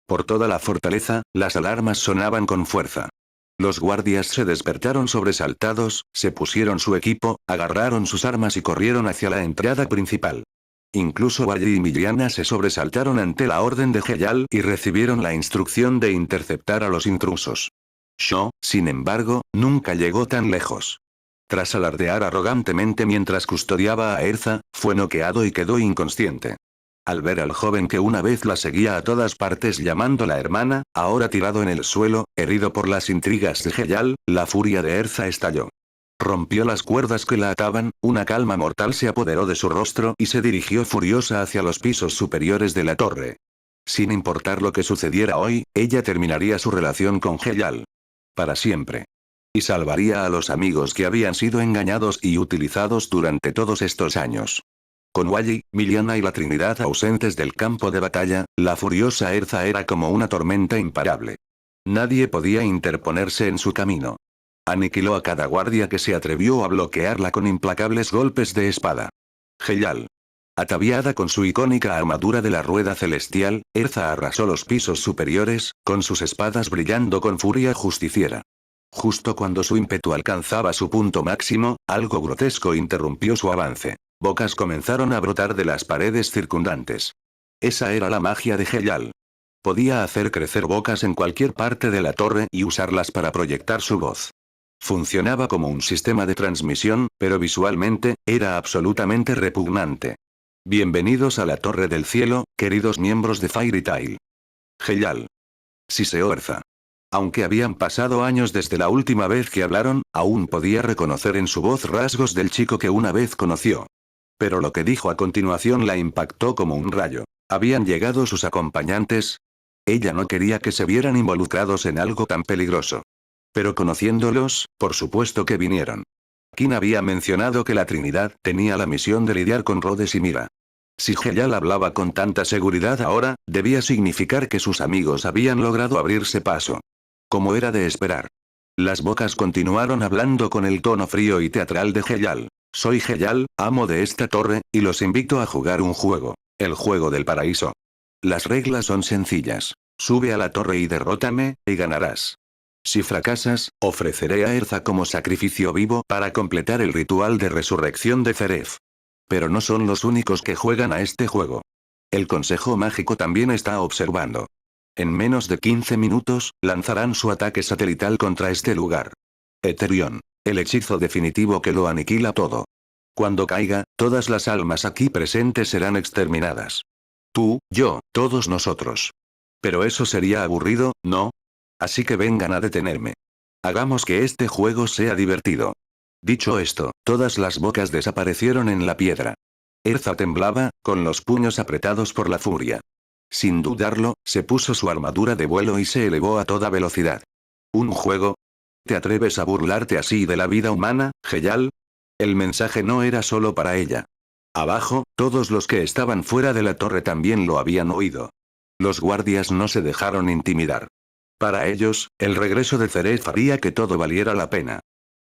Por toda la fortaleza, las alarmas sonaban con fuerza. Los guardias se despertaron sobresaltados, se pusieron su equipo, agarraron sus armas y corrieron hacia la entrada principal. Incluso Wally y Miliana se sobresaltaron ante la orden de Heyal y recibieron la instrucción de interceptar a los intrusos. Sho, sin embargo, nunca llegó tan lejos. Tras alardear arrogantemente mientras custodiaba a Erza, fue noqueado y quedó inconsciente. Al ver al joven que una vez la seguía a todas partes llamándola hermana, ahora tirado en el suelo, herido por las intrigas de Heyal, la furia de Erza estalló. Rompió las cuerdas que la ataban, una calma mortal se apoderó de su rostro y se dirigió furiosa hacia los pisos superiores de la torre. Sin importar lo que sucediera hoy, ella terminaría su relación con Heyal. Para siempre. Y salvaría a los amigos que habían sido engañados y utilizados durante todos estos años. Con Wally, Miliana y la Trinidad ausentes del campo de batalla, la furiosa Erza era como una tormenta imparable. Nadie podía interponerse en su camino. Aniquiló a cada guardia que se atrevió a bloquearla con implacables golpes de espada. Heyal. Ataviada con su icónica armadura de la rueda celestial, Erza arrasó los pisos superiores, con sus espadas brillando con furia justiciera. Justo cuando su ímpetu alcanzaba su punto máximo, algo grotesco interrumpió su avance. Bocas comenzaron a brotar de las paredes circundantes. Esa era la magia de Heyal. Podía hacer crecer bocas en cualquier parte de la torre y usarlas para proyectar su voz. Funcionaba como un sistema de transmisión, pero visualmente, era absolutamente repugnante. Bienvenidos a la Torre del Cielo, queridos miembros de Fairy Tail. Heyal. Siseó Erza. Aunque habían pasado años desde la última vez que hablaron, aún podía reconocer en su voz rasgos del chico que una vez conoció. Pero lo que dijo a continuación la impactó como un rayo. ¿Habían llegado sus acompañantes? Ella no quería que se vieran involucrados en algo tan peligroso. Pero conociéndolos, por supuesto que vinieron. Kim había mencionado que la Trinidad tenía la misión de lidiar con Rhodes y Mira. Si Heyal hablaba con tanta seguridad ahora, debía significar que sus amigos habían logrado abrirse paso. Como era de esperar. Las bocas continuaron hablando con el tono frío y teatral de Heyal. Soy Heyal, amo de esta torre, y los invito a jugar un juego. El juego del paraíso. Las reglas son sencillas. Sube a la torre y derrótame, y ganarás. Si fracasas, ofreceré a Erza como sacrificio vivo para completar el ritual de resurrección de Zeref. Pero no son los únicos que juegan a este juego. El Consejo Mágico también está observando. En menos de 15 minutos, lanzarán su ataque satelital contra este lugar. Eterion. El hechizo definitivo que lo aniquila todo. Cuando caiga, todas las almas aquí presentes serán exterminadas. Tú, yo, todos nosotros. Pero eso sería aburrido, ¿no? Así que vengan a detenerme. Hagamos que este juego sea divertido. Dicho esto, todas las bocas desaparecieron en la piedra. Erza temblaba, con los puños apretados por la furia. Sin dudarlo, se puso su armadura de vuelo y se elevó a toda velocidad. ¿Un juego? ¿Te atreves a burlarte así de la vida humana, Heyal? El mensaje no era solo para ella. Abajo, todos los que estaban fuera de la torre también lo habían oído. Los guardias no se dejaron intimidar. Para ellos, el regreso de Zeref haría que todo valiera la pena.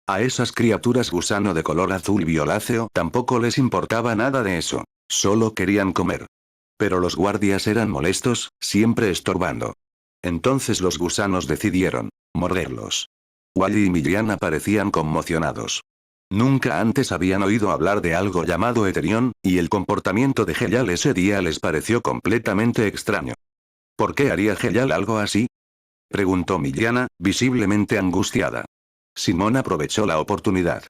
A esas criaturas gusano de color azul violáceo tampoco les importaba nada de eso. Solo querían comer. Pero los guardias eran molestos, siempre estorbando. Entonces los gusanos decidieron morderlos. Wally y Miliana parecían conmocionados. Nunca antes habían oído hablar de algo llamado Eterion, y el comportamiento de Heyal ese día les pareció completamente extraño. ¿Por qué haría Heyal algo así? Preguntó Miliana, visiblemente angustiada. Simón aprovechó la oportunidad.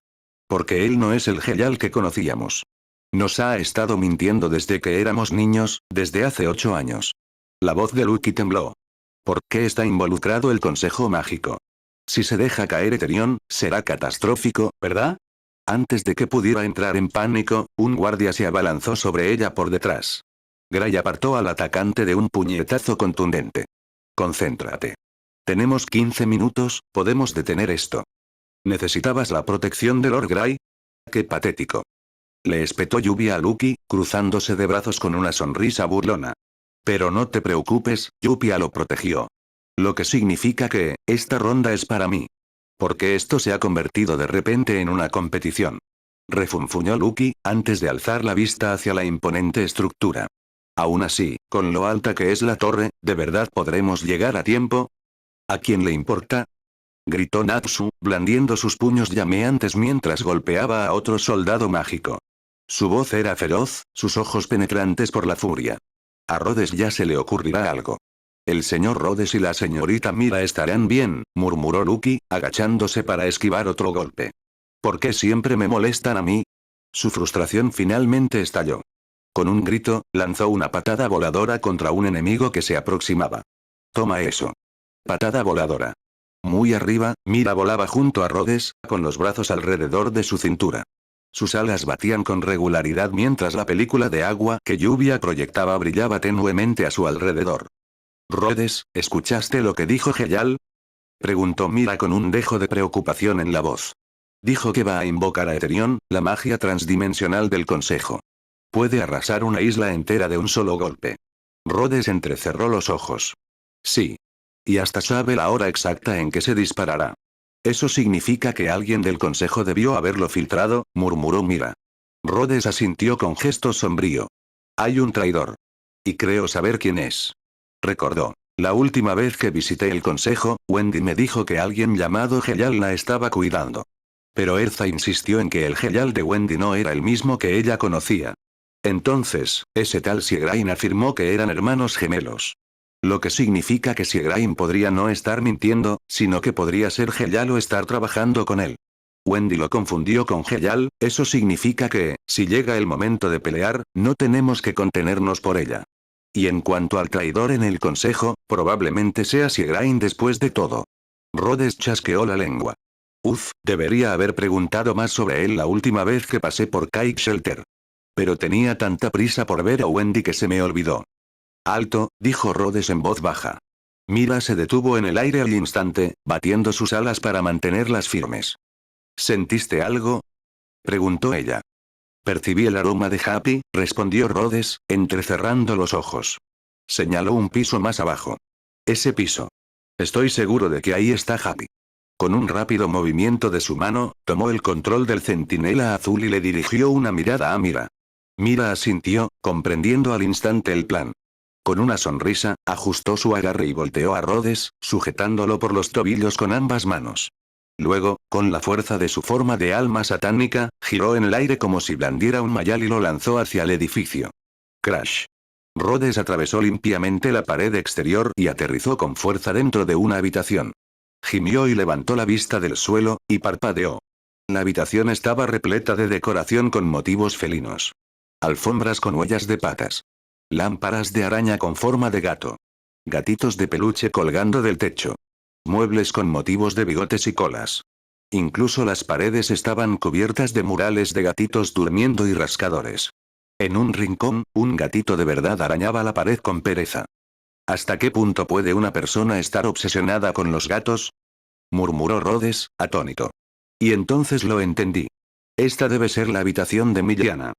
Porque él no es el Heyal que conocíamos. Nos ha estado mintiendo desde que éramos niños, desde hace 8 años. La voz de Lucky tembló. ¿Por qué está involucrado el Consejo Mágico? Si se deja caer Eterion, será catastrófico, ¿verdad? Antes de que pudiera entrar en pánico, un guardia se abalanzó sobre ella por detrás. Gray apartó al atacante de un puñetazo contundente. Concéntrate. Tenemos 15 minutos, podemos detener esto. ¿Necesitabas la protección de Lord Gray? ¡Qué patético! Le espetó Lluvia a Lucky, cruzándose de brazos con una sonrisa burlona. Pero no te preocupes, Lluvia lo protegió. Lo que significa que, esta ronda es para mí. ¿Por qué esto se ha convertido de repente en una competición? Refunfuñó Lucky, antes de alzar la vista hacia la imponente estructura. Aún así, con lo alta que es la torre, ¿de verdad podremos llegar a tiempo? ¿A quién le importa? Gritó Natsu, blandiendo sus puños llameantes mientras golpeaba a otro soldado mágico. Su voz era feroz, sus ojos penetrantes por la furia. A Rhodes ya se le ocurrirá algo. El señor Rhodes y la señorita Mira estarán bien, murmuró Lucky, agachándose para esquivar otro golpe. ¿Por qué siempre me molestan a mí? Su frustración finalmente estalló. Con un grito, lanzó una patada voladora contra un enemigo que se aproximaba. Toma eso. Patada voladora. Muy arriba, Mira volaba junto a Rhodes, con los brazos alrededor de su cintura. Sus alas batían con regularidad mientras la película de agua que lluvia proyectaba brillaba tenuemente a su alrededor. Rhodes, ¿escuchaste lo que dijo Heyal? Preguntó Mira con un dejo de preocupación en la voz. Dijo que va a invocar a Eterion, la magia transdimensional del Consejo. Puede arrasar una isla entera de un solo golpe. Rhodes entrecerró los ojos. Sí. Y hasta sabe la hora exacta en que se disparará. Eso significa que alguien del Consejo debió haberlo filtrado, murmuró Mira. Rhodes asintió con gesto sombrío. Hay un traidor. Y creo saber quién es. Recordó. La última vez que visité el Consejo, Wendy me dijo que alguien llamado Heyal la estaba cuidando. Pero Erza insistió en que el Heyal de Wendy no era el mismo que ella conocía. Entonces, ese tal Siegrain afirmó que eran hermanos gemelos. Lo que significa que Siegrain podría no estar mintiendo, sino que podría ser Heyal o estar trabajando con él. Wendy lo confundió con Heyal, eso significa que, si llega el momento de pelear, no tenemos que contenernos por ella. Y en cuanto al traidor en el consejo, probablemente sea Siegrain después de todo. Rhodes chasqueó la lengua. Debería haber preguntado más sobre él la última vez que pasé por Kite Shelter. Pero tenía tanta prisa por ver a Wendy que se me olvidó. Alto, dijo Rhodes en voz baja. Mira se detuvo en el aire al instante, batiendo sus alas para mantenerlas firmes. ¿Sentiste algo? Preguntó ella. Percibí el aroma de Happy, respondió Rhodes, entrecerrando los ojos. Señaló un piso más abajo. Ese piso. Estoy seguro de que ahí está Happy. Con un rápido movimiento de su mano, tomó el control del centinela azul y le dirigió una mirada a Mira. Mira asintió, comprendiendo al instante el plan. Con una sonrisa, ajustó su agarre y volteó a Rhodes, sujetándolo por los tobillos con ambas manos. Luego, con la fuerza de su forma de alma satánica, giró en el aire como si blandiera un mayal y lo lanzó hacia el edificio. Crash. Rhodes atravesó limpiamente la pared exterior y aterrizó con fuerza dentro de una habitación. Gimió y levantó la vista del suelo, y parpadeó. La habitación estaba repleta de decoración con motivos felinos. Alfombras con huellas de patas. Lámparas de araña con forma de gato. Gatitos de peluche colgando del techo. Muebles con motivos de bigotes y colas. Incluso las paredes estaban cubiertas de murales de gatitos durmiendo y rascadores. En un rincón, un gatito de verdad arañaba la pared con pereza. ¿Hasta qué punto puede una persona estar obsesionada con los gatos? Murmuró Rhodes, atónito. Y entonces lo entendí. Esta debe ser la habitación de Millana.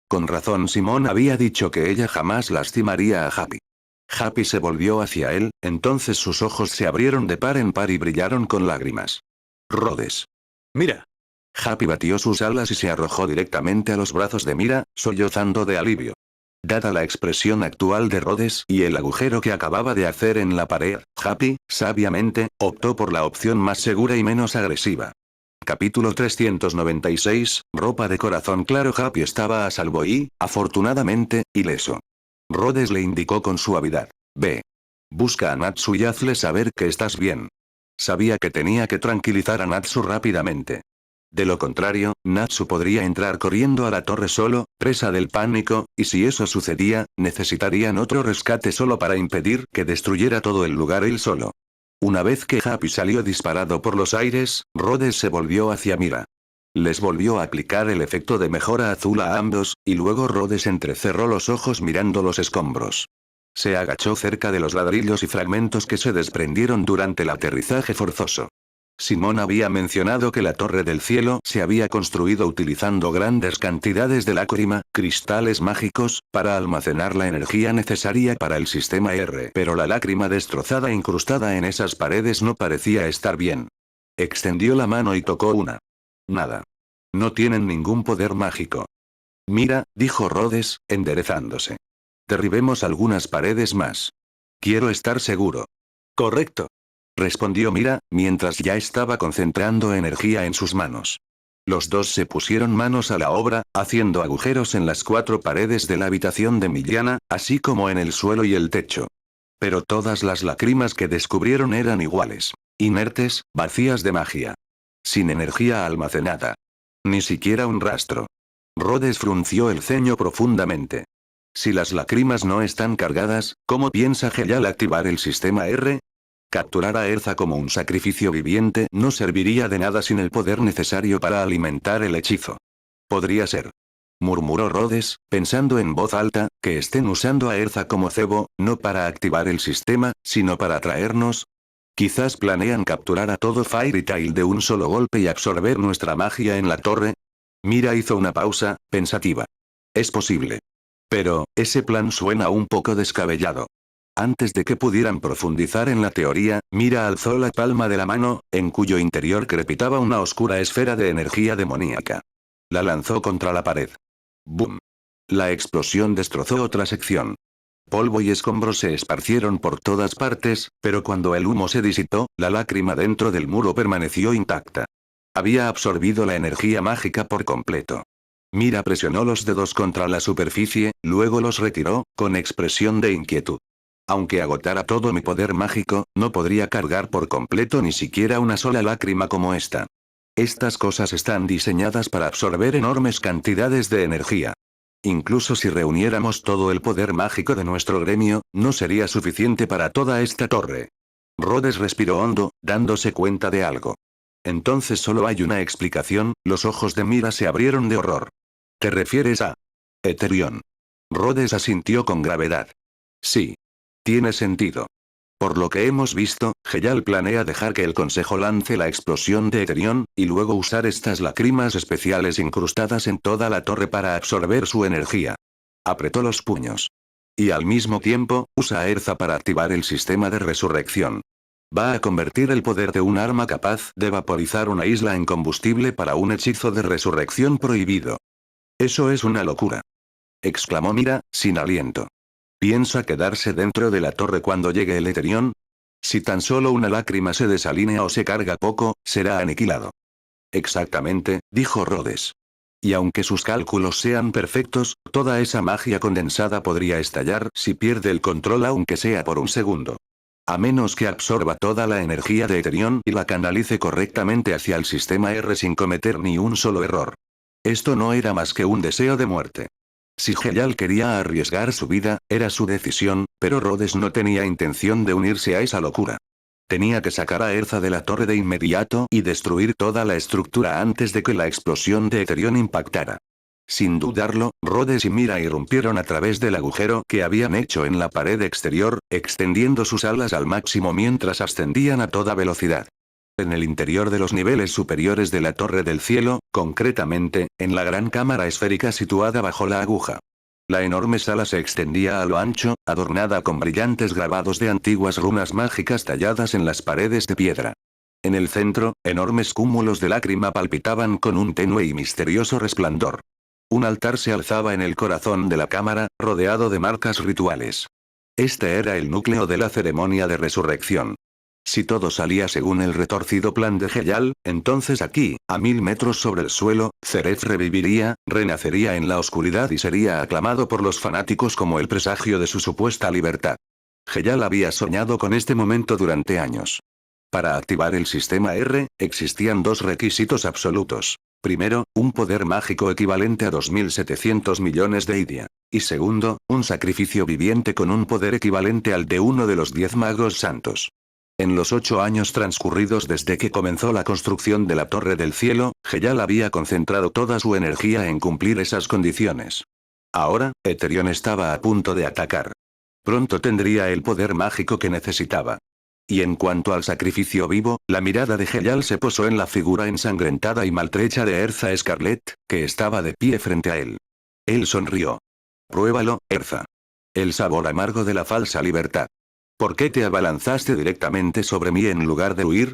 Con razón Simón había dicho que ella jamás lastimaría a Happy. Happy se volvió hacia él, entonces sus ojos se abrieron de par en par y brillaron con lágrimas. Rhodes. Mira. Happy batió sus alas y se arrojó directamente a los brazos de Mira, sollozando de alivio. Dada la expresión actual de Rhodes y el agujero que acababa de hacer en la pared, Happy, sabiamente, optó por la opción más segura y menos agresiva. Capítulo 396, ropa de corazón claro. Happy estaba a salvo y, afortunadamente, ileso. Rhodes le indicó con suavidad. Ve. Busca a Natsu y hazle saber que estás bien. Sabía que tenía que tranquilizar a Natsu rápidamente. De lo contrario, Natsu podría entrar corriendo a la torre solo, presa del pánico, y si eso sucedía, necesitarían otro rescate solo para impedir que destruyera todo el lugar él solo. Una vez que Happy salió disparado por los aires, Rhodes se volvió hacia Mira. Les volvió a aplicar el efecto de mejora azul a ambos, y luego Rhodes entrecerró los ojos mirando los escombros. Se agachó cerca de los ladrillos y fragmentos que se desprendieron durante el aterrizaje forzoso. Simón había mencionado que la Torre del Cielo se había construido utilizando grandes cantidades de lágrima, cristales mágicos, para almacenar la energía necesaria para el sistema R. Pero la lágrima destrozada incrustada en esas paredes no parecía estar bien. Extendió la mano y tocó una. Nada. No tienen ningún poder mágico. Mira, dijo Rhodes, enderezándose. Derribemos algunas paredes más. Quiero estar seguro. Correcto. Respondió Mira, mientras ya estaba concentrando energía en sus manos. Los dos se pusieron manos a la obra, haciendo agujeros en las 4 paredes de la habitación de Millana, así como en el suelo y el techo. Pero todas las lágrimas que descubrieron eran iguales. Inertes, vacías de magia. Sin energía almacenada. Ni siquiera un rastro. Rhodes frunció el ceño profundamente. Si las lágrimas no están cargadas, ¿cómo piensa Heyal activar el sistema R? Capturar a Erza como un sacrificio viviente no serviría de nada sin el poder necesario para alimentar el hechizo. Podría ser. Murmuró Rhodes, pensando en voz alta, que estén usando a Erza como cebo, no para activar el sistema, sino para atraernos. Quizás planean capturar a todo Fairy Tail de un solo golpe y absorber nuestra magia en la torre. Mira hizo una pausa, pensativa. Es posible. Pero, ese plan suena un poco descabellado. Antes de que pudieran profundizar en la teoría, Mira alzó la palma de la mano, en cuyo interior crepitaba una oscura esfera de energía demoníaca. La lanzó contra la pared. ¡Bum! La explosión destrozó otra sección. Polvo y escombros se esparcieron por todas partes, pero cuando el humo se disipó, la lágrima dentro del muro permaneció intacta. Había absorbido la energía mágica por completo. Mira presionó los dedos contra la superficie, luego los retiró, con expresión de inquietud. Aunque agotara todo mi poder mágico, no podría cargar por completo ni siquiera una sola lágrima como esta. Estas cosas están diseñadas para absorber enormes cantidades de energía. Incluso si reuniéramos todo el poder mágico de nuestro gremio, no sería suficiente para toda esta torre. Rhodes respiró hondo, dándose cuenta de algo. Entonces solo hay una explicación, los ojos de Mira se abrieron de horror. ¿Te refieres a Eterion? Rhodes asintió con gravedad. Sí. Tiene sentido. Por lo que hemos visto, Heyal planea dejar que el Consejo lance la explosión de Eterion, y luego usar estas lágrimas especiales incrustadas en toda la torre para absorber su energía. Apretó los puños. Y al mismo tiempo, usa a Erza para activar el sistema de resurrección. Va a convertir el poder de un arma capaz de vaporizar una isla en combustible para un hechizo de resurrección prohibido. Eso es una locura. Exclamó Mira, sin aliento. ¿Piensa quedarse dentro de la torre cuando llegue el Eterion? Si tan solo una lágrima se desalinea o se carga poco, será aniquilado. Exactamente, dijo Rhodes. Y aunque sus cálculos sean perfectos, toda esa magia condensada podría estallar si pierde el control aunque sea por un segundo. A menos que absorba toda la energía de Eterion y la canalice correctamente hacia el sistema R sin cometer ni un solo error. Esto no era más que un deseo de muerte. Si Heyal quería arriesgar su vida, era su decisión, pero Rhodes no tenía intención de unirse a esa locura. Tenía que sacar a Erza de la torre de inmediato y destruir toda la estructura antes de que la explosión de Eterion impactara. Sin dudarlo, Rhodes y Mira irrumpieron a través del agujero que habían hecho en la pared exterior, extendiendo sus alas al máximo mientras ascendían a toda velocidad. En el interior de los niveles superiores de la Torre del Cielo, concretamente, en la gran cámara esférica situada bajo la aguja. La enorme sala se extendía a lo ancho, adornada con brillantes grabados de antiguas runas mágicas talladas en las paredes de piedra. En el centro, enormes cúmulos de lágrima palpitaban con un tenue y misterioso resplandor. Un altar se alzaba en el corazón de la cámara, rodeado de marcas rituales. Este era el núcleo de la ceremonia de resurrección. Si todo salía según el retorcido plan de Heyal, entonces aquí, a 1000 metros sobre el suelo, Zeref reviviría, renacería en la oscuridad y sería aclamado por los fanáticos como el presagio de su supuesta libertad. Heyal había soñado con este momento durante años. Para activar el sistema R, existían 2 requisitos absolutos. Primero, un poder mágico equivalente a 2.700 millones de Idia. Y segundo, un sacrificio viviente con un poder equivalente al de uno de los 10 magos santos. En los 8 años transcurridos desde que comenzó la construcción de la Torre del Cielo, Heyal había concentrado toda su energía en cumplir esas condiciones. Ahora, Eterion estaba a punto de atacar. Pronto tendría el poder mágico que necesitaba. Y en cuanto al sacrificio vivo, la mirada de Heyal se posó en la figura ensangrentada y maltrecha de Erza Scarlet, que estaba de pie frente a él. Él sonrió. Pruébalo, Erza. El sabor amargo de la falsa libertad. ¿Por qué te abalanzaste directamente sobre mí en lugar de huir?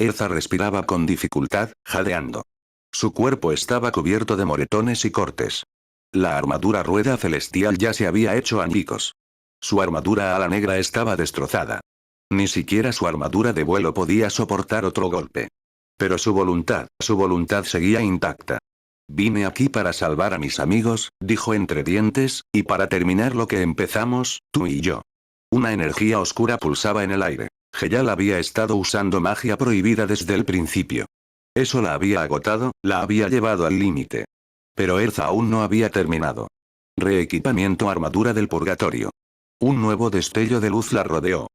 Erza respiraba con dificultad, jadeando. Su cuerpo estaba cubierto de moretones y cortes. La armadura rueda celestial ya se había hecho añicos. Su armadura ala negra estaba destrozada. Ni siquiera su armadura de vuelo podía soportar otro golpe. Pero su voluntad seguía intacta. Vine aquí para salvar a mis amigos, dijo entre dientes, y para terminar lo que empezamos, tú y yo. Una energía oscura pulsaba en el aire. Heyal había estado usando magia prohibida desde el principio. Eso la había agotado, la había llevado al límite. Pero Erza aún no había terminado. Reequipamiento armadura del purgatorio. Un nuevo destello de luz la rodeó.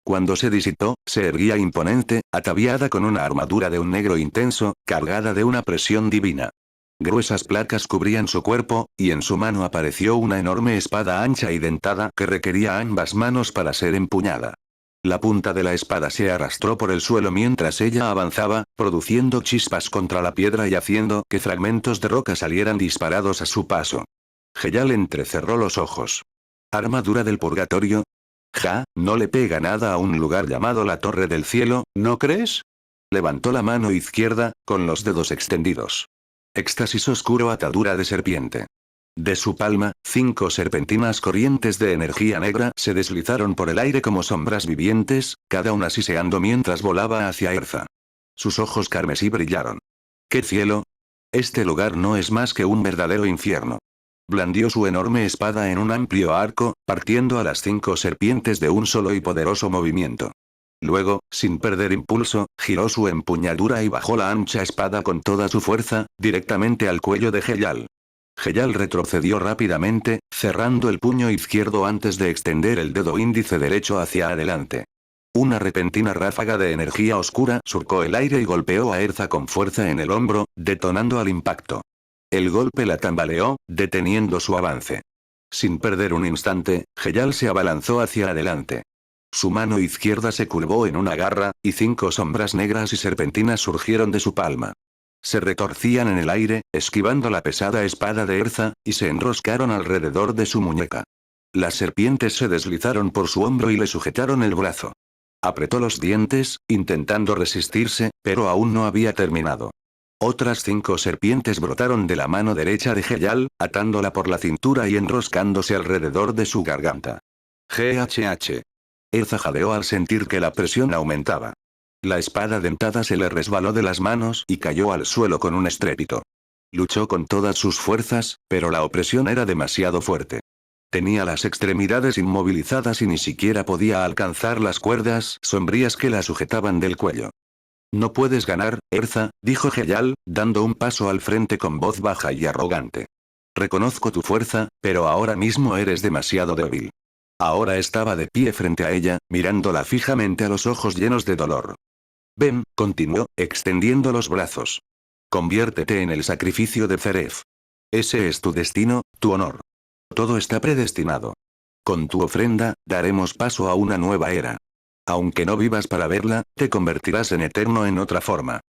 Cuando se disipó, se erguía imponente, ataviada con una armadura de un negro intenso, cargada de una presión divina. Gruesas placas cubrían su cuerpo, y en su mano apareció una enorme espada ancha y dentada que requería ambas manos para ser empuñada. La punta de la espada se arrastró por el suelo mientras ella avanzaba, produciendo chispas contra la piedra y haciendo que fragmentos de roca salieran disparados a su paso. Heyal entrecerró los ojos. ¿Armadura del purgatorio? Ja, no le pega nada a un lugar llamado la Torre del Cielo, ¿no crees? Levantó la mano izquierda, con los dedos extendidos. Éxtasis oscuro, atadura de serpiente. De su palma, 5 serpentinas corrientes de energía negra se deslizaron por el aire como sombras vivientes, cada una siseando mientras volaba hacia Erza. Sus ojos carmesí brillaron. ¡Qué cielo! Este lugar no es más que un verdadero infierno. Blandió su enorme espada en un amplio arco, partiendo a las 5 serpientes de un solo y poderoso movimiento. Luego, sin perder impulso, giró su empuñadura y bajó la ancha espada con toda su fuerza, directamente al cuello de Heyal. Heyal retrocedió rápidamente, cerrando el puño izquierdo antes de extender el dedo índice derecho hacia adelante. Una repentina ráfaga de energía oscura surcó el aire y golpeó a Erza con fuerza en el hombro, detonando al impacto. El golpe la tambaleó, deteniendo su avance. Sin perder un instante, Heyal se abalanzó hacia adelante. Su mano izquierda se curvó en una garra, y 5 sombras negras y serpentinas surgieron de su palma. Se retorcían en el aire, esquivando la pesada espada de Erza, y se enroscaron alrededor de su muñeca. Las serpientes se deslizaron por su hombro y le sujetaron el brazo. Apretó los dientes, intentando resistirse, pero aún no había terminado. Otras 5 serpientes brotaron de la mano derecha de Heyal, atándola por la cintura y enroscándose alrededor de su garganta. GHH. Erza jadeó al sentir que la presión aumentaba. La espada dentada se le resbaló de las manos y cayó al suelo con un estrépito. Luchó con todas sus fuerzas, pero la opresión era demasiado fuerte. Tenía las extremidades inmovilizadas y ni siquiera podía alcanzar las cuerdas sombrías que la sujetaban del cuello. No puedes ganar, Erza, dijo Heyal, dando un paso al frente con voz baja y arrogante. Reconozco tu fuerza, pero ahora mismo eres demasiado débil. Ahora estaba de pie frente a ella, mirándola fijamente a los ojos llenos de dolor. Ven, continuó, extendiendo los brazos. Conviértete en el sacrificio de Zeref. Ese es tu destino, tu honor. Todo está predestinado. Con tu ofrenda, daremos paso a una nueva era. Aunque no vivas para verla, te convertirás en eterno en otra forma.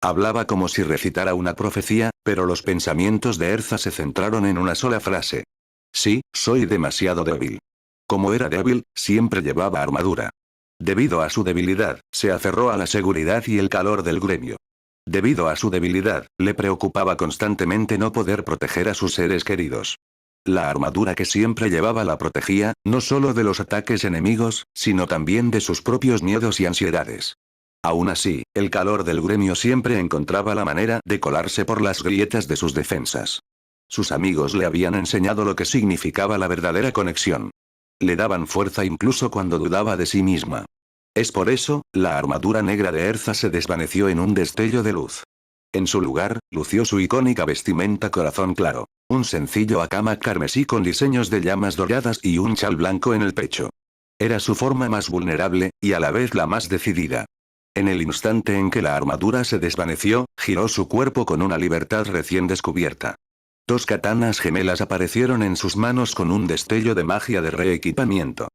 Hablaba como si recitara una profecía, pero los pensamientos de Erza se centraron en una sola frase. Sí, soy demasiado débil. Como era débil, siempre llevaba armadura. Debido a su debilidad, se aferró a la seguridad y el calor del gremio. Debido a su debilidad, le preocupaba constantemente no poder proteger a sus seres queridos. La armadura que siempre llevaba la protegía, no solo de los ataques enemigos, sino también de sus propios miedos y ansiedades. Aún así, el calor del gremio siempre encontraba la manera de colarse por las grietas de sus defensas. Sus amigos le habían enseñado lo que significaba la verdadera conexión. Le daban fuerza incluso cuando dudaba de sí misma. Es por eso, la armadura negra de Erza se desvaneció en un destello de luz. En su lugar, lució su icónica vestimenta corazón claro. Un sencillo hakama carmesí con diseños de llamas doradas y un chal blanco en el pecho. Era su forma más vulnerable, y a la vez la más decidida. En el instante en que la armadura se desvaneció, giró su cuerpo con una libertad recién descubierta. 2 katanas gemelas aparecieron en sus manos con un destello de magia de reequipamiento.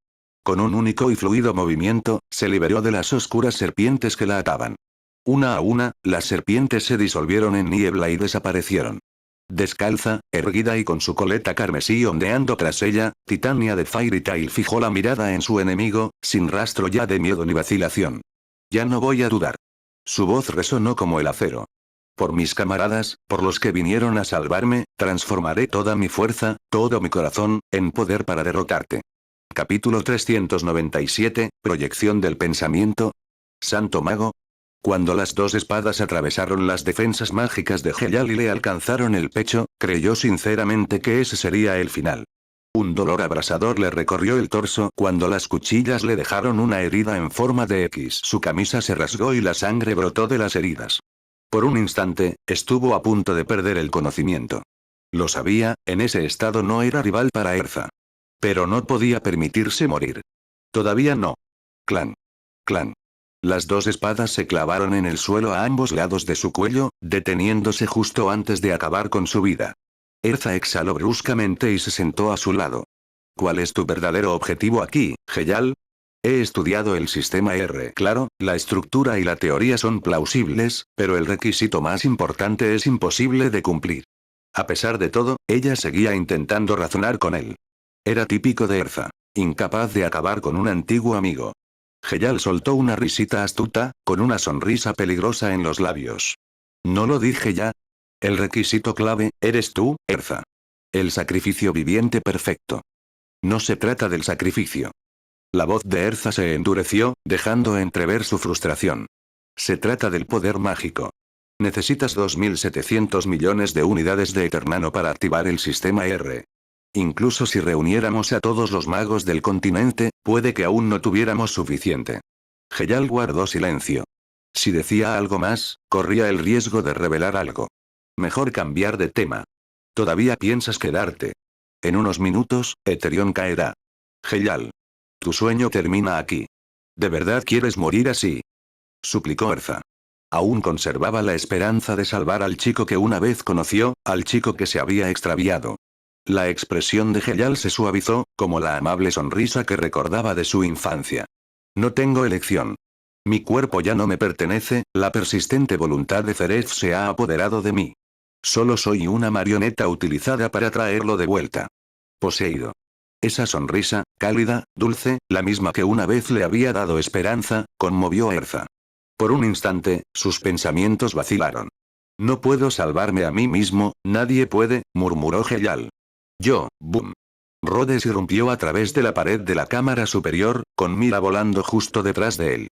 Con un único y fluido movimiento, se liberó de las oscuras serpientes que la ataban. Una a una, las serpientes se disolvieron en niebla y desaparecieron. Descalza, erguida y con su coleta carmesí ondeando tras ella, Titania de Fairy Tail fijó la mirada en su enemigo, sin rastro ya de miedo ni vacilación. Ya no voy a dudar. Su voz resonó como el acero. Por mis camaradas, por los que vinieron a salvarme, transformaré toda mi fuerza, todo mi corazón, en poder para derrotarte. Capítulo 397, Proyección del pensamiento. Santo Mago. Cuando las dos espadas atravesaron las defensas mágicas de Heyal y le alcanzaron el pecho, creyó sinceramente que ese sería el final. Un dolor abrasador le recorrió el torso cuando las cuchillas le dejaron una herida en forma de X. Su camisa se rasgó y la sangre brotó de las heridas. Por un instante, estuvo a punto de perder el conocimiento. Lo sabía, en ese estado no era rival para Erza. Pero no podía permitirse morir. Todavía no. Clan. Clan. Las dos espadas se clavaron en el suelo a ambos lados de su cuello, deteniéndose justo antes de acabar con su vida. Erza exhaló bruscamente y se sentó a su lado. ¿Cuál es tu verdadero objetivo aquí, Heyal? He estudiado el sistema R. Claro, la estructura y la teoría son plausibles, pero el requisito más importante es imposible de cumplir. A pesar de todo, ella seguía intentando razonar con él. Era típico de Erza. Incapaz de acabar con un antiguo amigo. Heyal soltó una risita astuta, con una sonrisa peligrosa en los labios. ¿No lo dije ya? El requisito clave, eres tú, Erza. El sacrificio viviente perfecto. No se trata del sacrificio. La voz de Erza se endureció, dejando entrever su frustración. Se trata del poder mágico. Necesitas 2.700 millones de unidades de Eternano para activar el sistema R. Incluso si reuniéramos a todos los magos del continente, puede que aún no tuviéramos suficiente. Heyal guardó silencio. Si decía algo más, corría el riesgo de revelar algo. Mejor cambiar de tema. ¿Todavía piensas quedarte? En unos minutos, Eterión caerá. Heyal. Tu sueño termina aquí. ¿De verdad quieres morir así? Suplicó Erza. Aún conservaba la esperanza de salvar al chico que una vez conoció, al chico que se había extraviado. La expresión de Heyal se suavizó, como la amable sonrisa que recordaba de su infancia. No tengo elección. Mi cuerpo ya no me pertenece, la persistente voluntad de Zeref se ha apoderado de mí. Solo soy una marioneta utilizada para traerlo de vuelta. Poseído. Esa sonrisa, cálida, dulce, la misma que una vez le había dado esperanza, conmovió a Erza. Por un instante, sus pensamientos vacilaron. No puedo salvarme a mí mismo, nadie puede, murmuró Heyal. Yo, boom. Rhodes irrumpió a través de la pared de la cámara superior, con Mira volando justo detrás de él.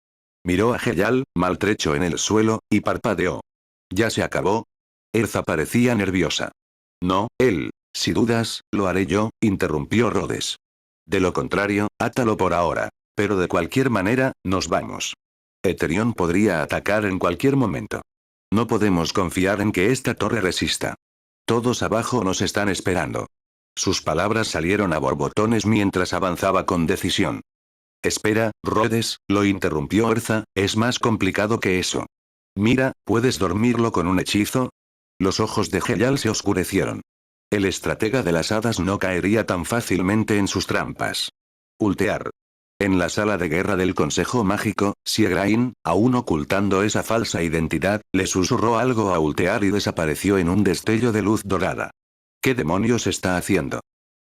Miró a Heyal, maltrecho en el suelo, y parpadeó. ¿Ya se acabó? Erza parecía nerviosa. No, él. Si dudas, lo haré yo, interrumpió Rhodes. De lo contrario, átalo por ahora. Pero de cualquier manera, nos vamos. Eterión podría atacar en cualquier momento. No podemos confiar en que esta torre resista. Todos abajo nos están esperando. Sus palabras salieron a borbotones mientras avanzaba con decisión. Espera, Rhodes, lo interrumpió Erza, es más complicado que eso. Mira, ¿puedes dormirlo con un hechizo? Los ojos de Heyal se oscurecieron. El estratega de las hadas no caería tan fácilmente en sus trampas. Ultear. En la sala de guerra del Consejo Mágico, Siegrain, aún ocultando esa falsa identidad, le susurró algo a Ultear y desapareció en un destello de luz dorada. ¿Qué demonios está haciendo?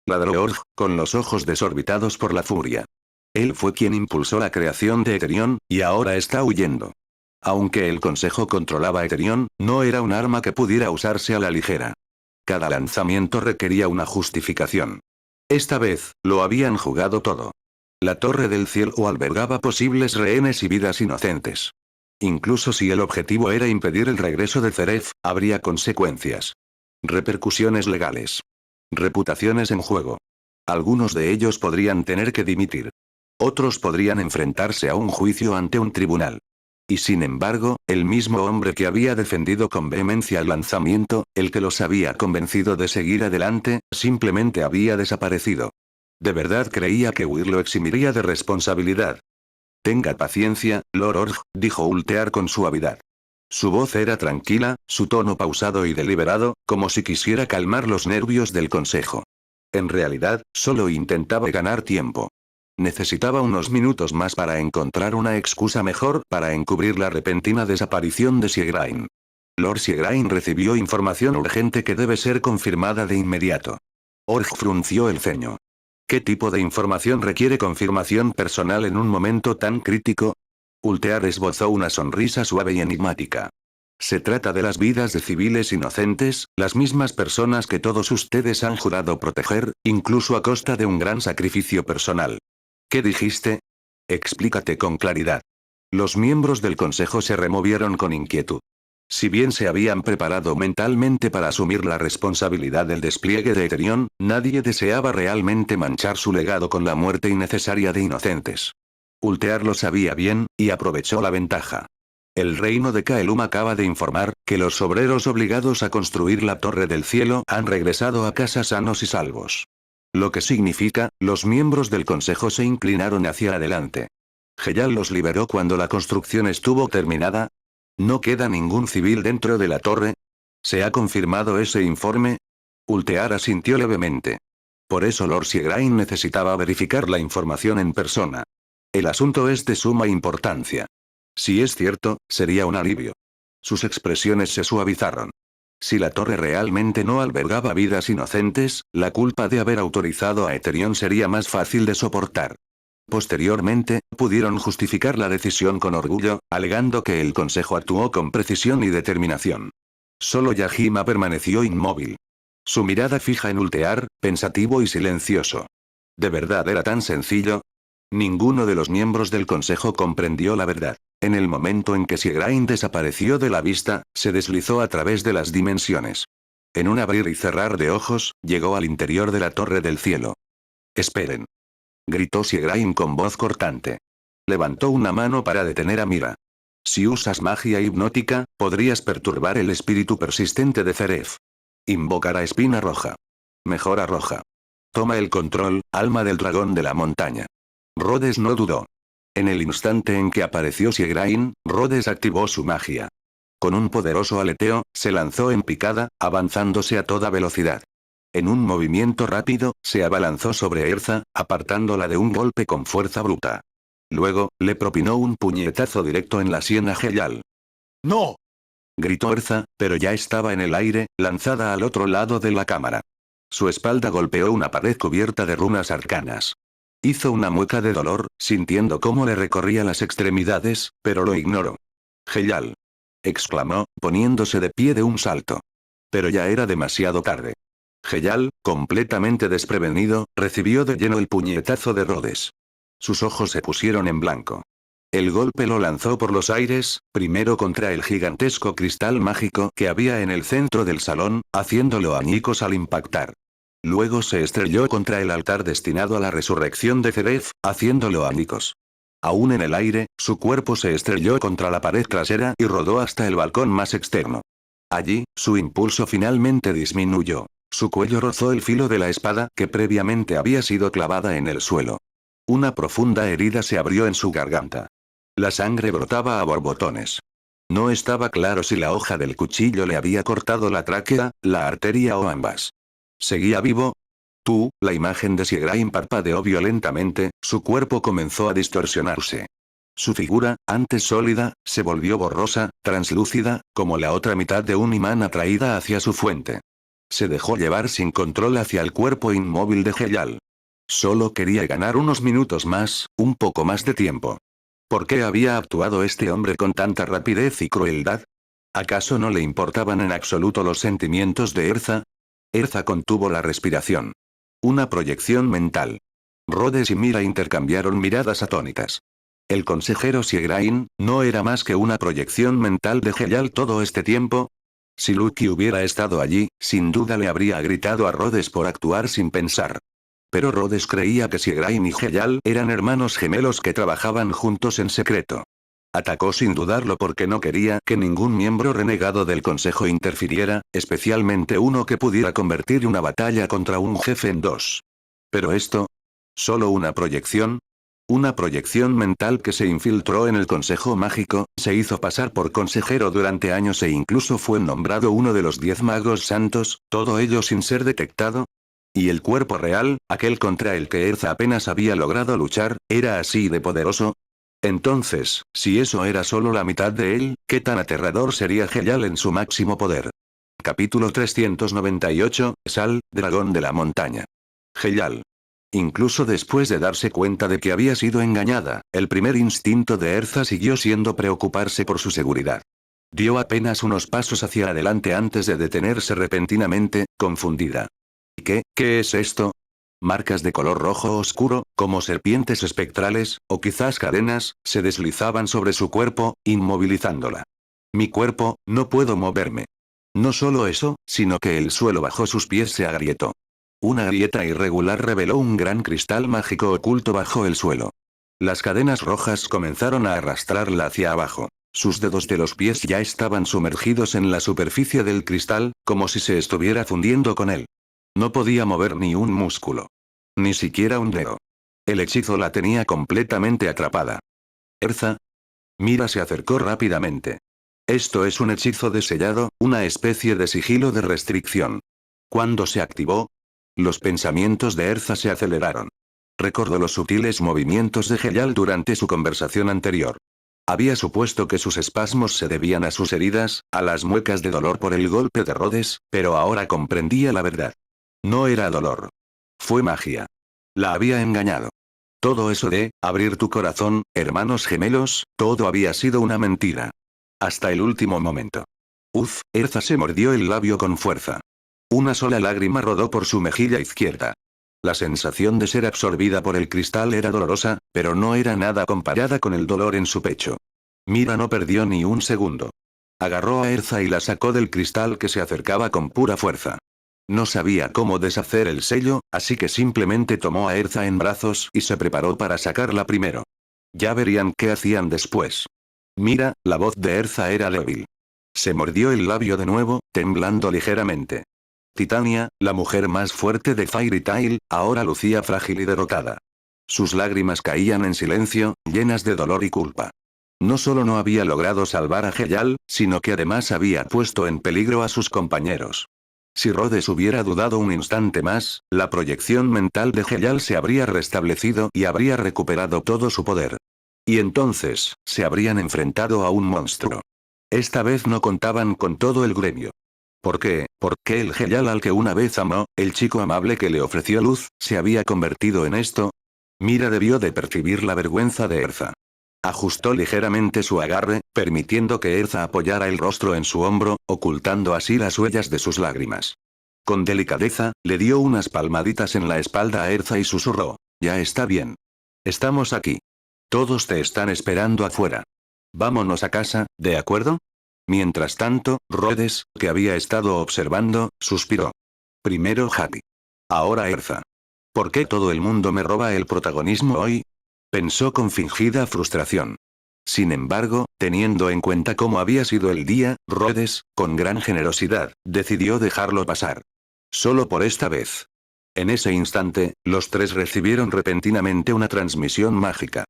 Ladró Org, con los ojos desorbitados por la furia. Él fue quien impulsó la creación de Eterión, y ahora está huyendo. Aunque el Consejo controlaba Eterión, no era un arma que pudiera usarse a la ligera. Cada lanzamiento requería una justificación. Esta vez, lo habían jugado todo. La Torre del Cielo albergaba posibles rehenes y vidas inocentes. Incluso si el objetivo era impedir el regreso de Zeref, habría consecuencias. Repercusiones legales. Reputaciones en juego. Algunos de ellos podrían tener que dimitir. Otros podrían enfrentarse a un juicio ante un tribunal. Y sin embargo, el mismo hombre que había defendido con vehemencia el lanzamiento, el que los había convencido de seguir adelante, simplemente había desaparecido. ¿De verdad creía que huir lo eximiría de responsabilidad? Tenga paciencia, Lord Org, dijo Ultear con suavidad. Su voz era tranquila, su tono pausado y deliberado, como si quisiera calmar los nervios del consejo. En realidad, solo intentaba ganar tiempo. Necesitaba unos minutos más para encontrar una excusa mejor para encubrir la repentina desaparición de Siegrain. Lord Siegrain recibió información urgente que debe ser confirmada de inmediato. Org frunció el ceño. ¿Qué tipo de información requiere confirmación personal en un momento tan crítico? Ultear esbozó una sonrisa suave y enigmática. Se trata de las vidas de civiles inocentes, las mismas personas que todos ustedes han jurado proteger, incluso a costa de un gran sacrificio personal. ¿Qué dijiste? Explícate con claridad. Los miembros del consejo se removieron con inquietud. Si bien se habían preparado mentalmente para asumir la responsabilidad del despliegue de Eterion, nadie deseaba realmente manchar su legado con la muerte innecesaria de inocentes. Ultear lo sabía bien, y aprovechó la ventaja. El reino de Kaelum acaba de informar, que los obreros obligados a construir la Torre del Cielo han regresado a casa sanos y salvos. Lo que significa, los miembros del consejo se inclinaron hacia adelante. Heyal los liberó cuando la construcción estuvo terminada. ¿No queda ningún civil dentro de la torre? ¿Se ha confirmado ese informe? Ultear asintió levemente. Por eso Lord Siegrain necesitaba verificar la información en persona. El asunto es de suma importancia. Si es cierto, sería un alivio. Sus expresiones se suavizaron. Si la torre realmente no albergaba vidas inocentes, la culpa de haber autorizado a Eterion sería más fácil de soportar. Posteriormente, pudieron justificar la decisión con orgullo, alegando que el consejo actuó con precisión y determinación. Solo Yajima permaneció inmóvil. Su mirada fija en Ultear, pensativo y silencioso. ¿De verdad era tan sencillo? Ninguno de los miembros del consejo comprendió la verdad. En el momento en que Siegrain desapareció de la vista, se deslizó a través de las dimensiones. En un abrir y cerrar de ojos, llegó al interior de la Torre del Cielo. «Esperen», gritó Siegrain con voz cortante. Levantó una mano para detener a Mira. Si usas magia hipnótica, podrías perturbar el espíritu persistente de Zeref. Invocará espina roja. Mejora roja. Toma el control, alma del dragón de la montaña. Rhodes no dudó. En el instante en que apareció Siegrain, Rhodes activó su magia. Con un poderoso aleteo, se lanzó en picada, avanzándose a toda velocidad. En un movimiento rápido, se abalanzó sobre Erza, apartándola de un golpe con fuerza bruta. Luego, le propinó un puñetazo directo en la sien a Heyal. ¡No! Gritó Erza, pero ya estaba en el aire, lanzada al otro lado de la cámara. Su espalda golpeó una pared cubierta de runas arcanas. Hizo una mueca de dolor, sintiendo cómo le recorría las extremidades, pero lo ignoró. «Heyal», exclamó, poniéndose de pie de un salto. Pero ya era demasiado tarde. Heyal, completamente desprevenido, recibió de lleno el puñetazo de Rhodes. Sus ojos se pusieron en blanco. El golpe lo lanzó por los aires, primero contra el gigantesco cristal mágico que había en el centro del salón, haciéndolo añicos al impactar. Luego se estrelló contra el altar destinado a la resurrección de Zeref, haciéndolo añicos. Aún en el aire, su cuerpo se estrelló contra la pared trasera y rodó hasta el balcón más externo. Allí, su impulso finalmente disminuyó. Su cuello rozó el filo de la espada que previamente había sido clavada en el suelo. Una profunda herida se abrió en su garganta. La sangre brotaba a borbotones. No estaba claro si la hoja del cuchillo le había cortado la tráquea, la arteria o ambas. ¿Seguía vivo? La imagen de Siegrain parpadeó violentamente, su cuerpo comenzó a distorsionarse. Su figura, antes sólida, se volvió borrosa, translúcida, como la otra mitad de un imán atraída hacia su fuente. Se dejó llevar sin control hacia el cuerpo inmóvil de Heyal. Solo quería ganar unos minutos más, un poco más de tiempo. ¿Por qué había actuado este hombre con tanta rapidez y crueldad? ¿Acaso no le importaban en absoluto los sentimientos de Erza? Erza contuvo la respiración. Una proyección mental. Rhodes y Mira intercambiaron miradas atónitas. El consejero Siegrain, ¿no era más que una proyección mental de Heyal todo este tiempo? Si Lucky hubiera estado allí, sin duda le habría gritado a Rhodes por actuar sin pensar. Pero Rhodes creía que Siegrain y Heyal eran hermanos gemelos que trabajaban juntos en secreto. Atacó sin dudarlo porque no quería que ningún miembro renegado del consejo interfiriera, especialmente uno que pudiera convertir una batalla contra un jefe en dos. Pero esto... ¿solo una proyección? Una proyección mental que se infiltró en el consejo mágico, se hizo pasar por consejero durante años e incluso fue nombrado uno de los 10 magos santos, todo ello sin ser detectado. ¿Y el cuerpo real, aquel contra el que Erza apenas había logrado luchar, era así de poderoso? Entonces, si eso era solo la mitad de él, ¿qué tan aterrador sería Heyal en su máximo poder? Capítulo 398, Sal, dragón de la montaña. Heyal. Incluso después de darse cuenta de que había sido engañada, el primer instinto de Erza siguió siendo preocuparse por su seguridad. Dio apenas unos pasos hacia adelante antes de detenerse repentinamente, confundida. ¿Qué es esto? Marcas de color rojo oscuro, como serpientes espectrales, o quizás cadenas, se deslizaban sobre su cuerpo, inmovilizándola. Mi cuerpo, no puedo moverme. No solo eso, sino que el suelo bajo sus pies se agrietó. Una grieta irregular reveló un gran cristal mágico oculto bajo el suelo. Las cadenas rojas comenzaron a arrastrarla hacia abajo. Sus dedos de los pies ya estaban sumergidos en la superficie del cristal, como si se estuviera fundiendo con él. No podía mover ni un músculo. Ni siquiera un dedo. El hechizo la tenía completamente atrapada. Erza. Mira se acercó rápidamente. Esto es un hechizo de sellado, una especie de sigilo de restricción. ¿Cuándo se activó? Los pensamientos de Erza se aceleraron. Recordó los sutiles movimientos de Heyal durante su conversación anterior. Había supuesto que sus espasmos se debían a sus heridas, a las muecas de dolor por el golpe de Rhodes, pero ahora comprendía la verdad. No era dolor. Fue magia. La había engañado. Todo eso de, abrir tu corazón, hermanos gemelos, todo había sido una mentira. Hasta el último momento. Erza se mordió el labio con fuerza. Una sola lágrima rodó por su mejilla izquierda. La sensación de ser absorbida por el cristal era dolorosa, pero no era nada comparada con el dolor en su pecho. Mira no perdió ni un segundo. Agarró a Erza y la sacó del cristal que se acercaba con pura fuerza. No sabía cómo deshacer el sello, así que simplemente tomó a Erza en brazos y se preparó para sacarla primero. Ya verían qué hacían después. Mira, la voz de Erza era débil. Se mordió el labio de nuevo, temblando ligeramente. Titania, la mujer más fuerte de Fairy Tail, ahora lucía frágil y derrotada. Sus lágrimas caían en silencio, llenas de dolor y culpa. No solo no había logrado salvar a Heyal, sino que además había puesto en peligro a sus compañeros. Si Rhodes hubiera dudado un instante más, la proyección mental de Heyal se habría restablecido y habría recuperado todo su poder. Y entonces, se habrían enfrentado a un monstruo. Esta vez no contaban con todo el gremio. ¿Por qué? Porque el Heyal al que una vez amó, el chico amable que le ofreció luz, se había convertido en esto. Mira debió de percibir la vergüenza de Erza. Ajustó ligeramente su agarre, permitiendo que Erza apoyara el rostro en su hombro, ocultando así las huellas de sus lágrimas. Con delicadeza, le dio unas palmaditas en la espalda a Erza y susurró. Ya está bien. Estamos aquí. Todos te están esperando afuera. Vámonos a casa, ¿de acuerdo? Mientras tanto, Rhodes, que había estado observando, suspiró. Primero Happy. Ahora Erza. ¿Por qué todo el mundo me roba el protagonismo hoy? Pensó con fingida frustración. Sin embargo, teniendo en cuenta cómo había sido el día, Rhodes, con gran generosidad, decidió dejarlo pasar. Solo por esta vez. En ese instante, los tres recibieron repentinamente una transmisión mágica.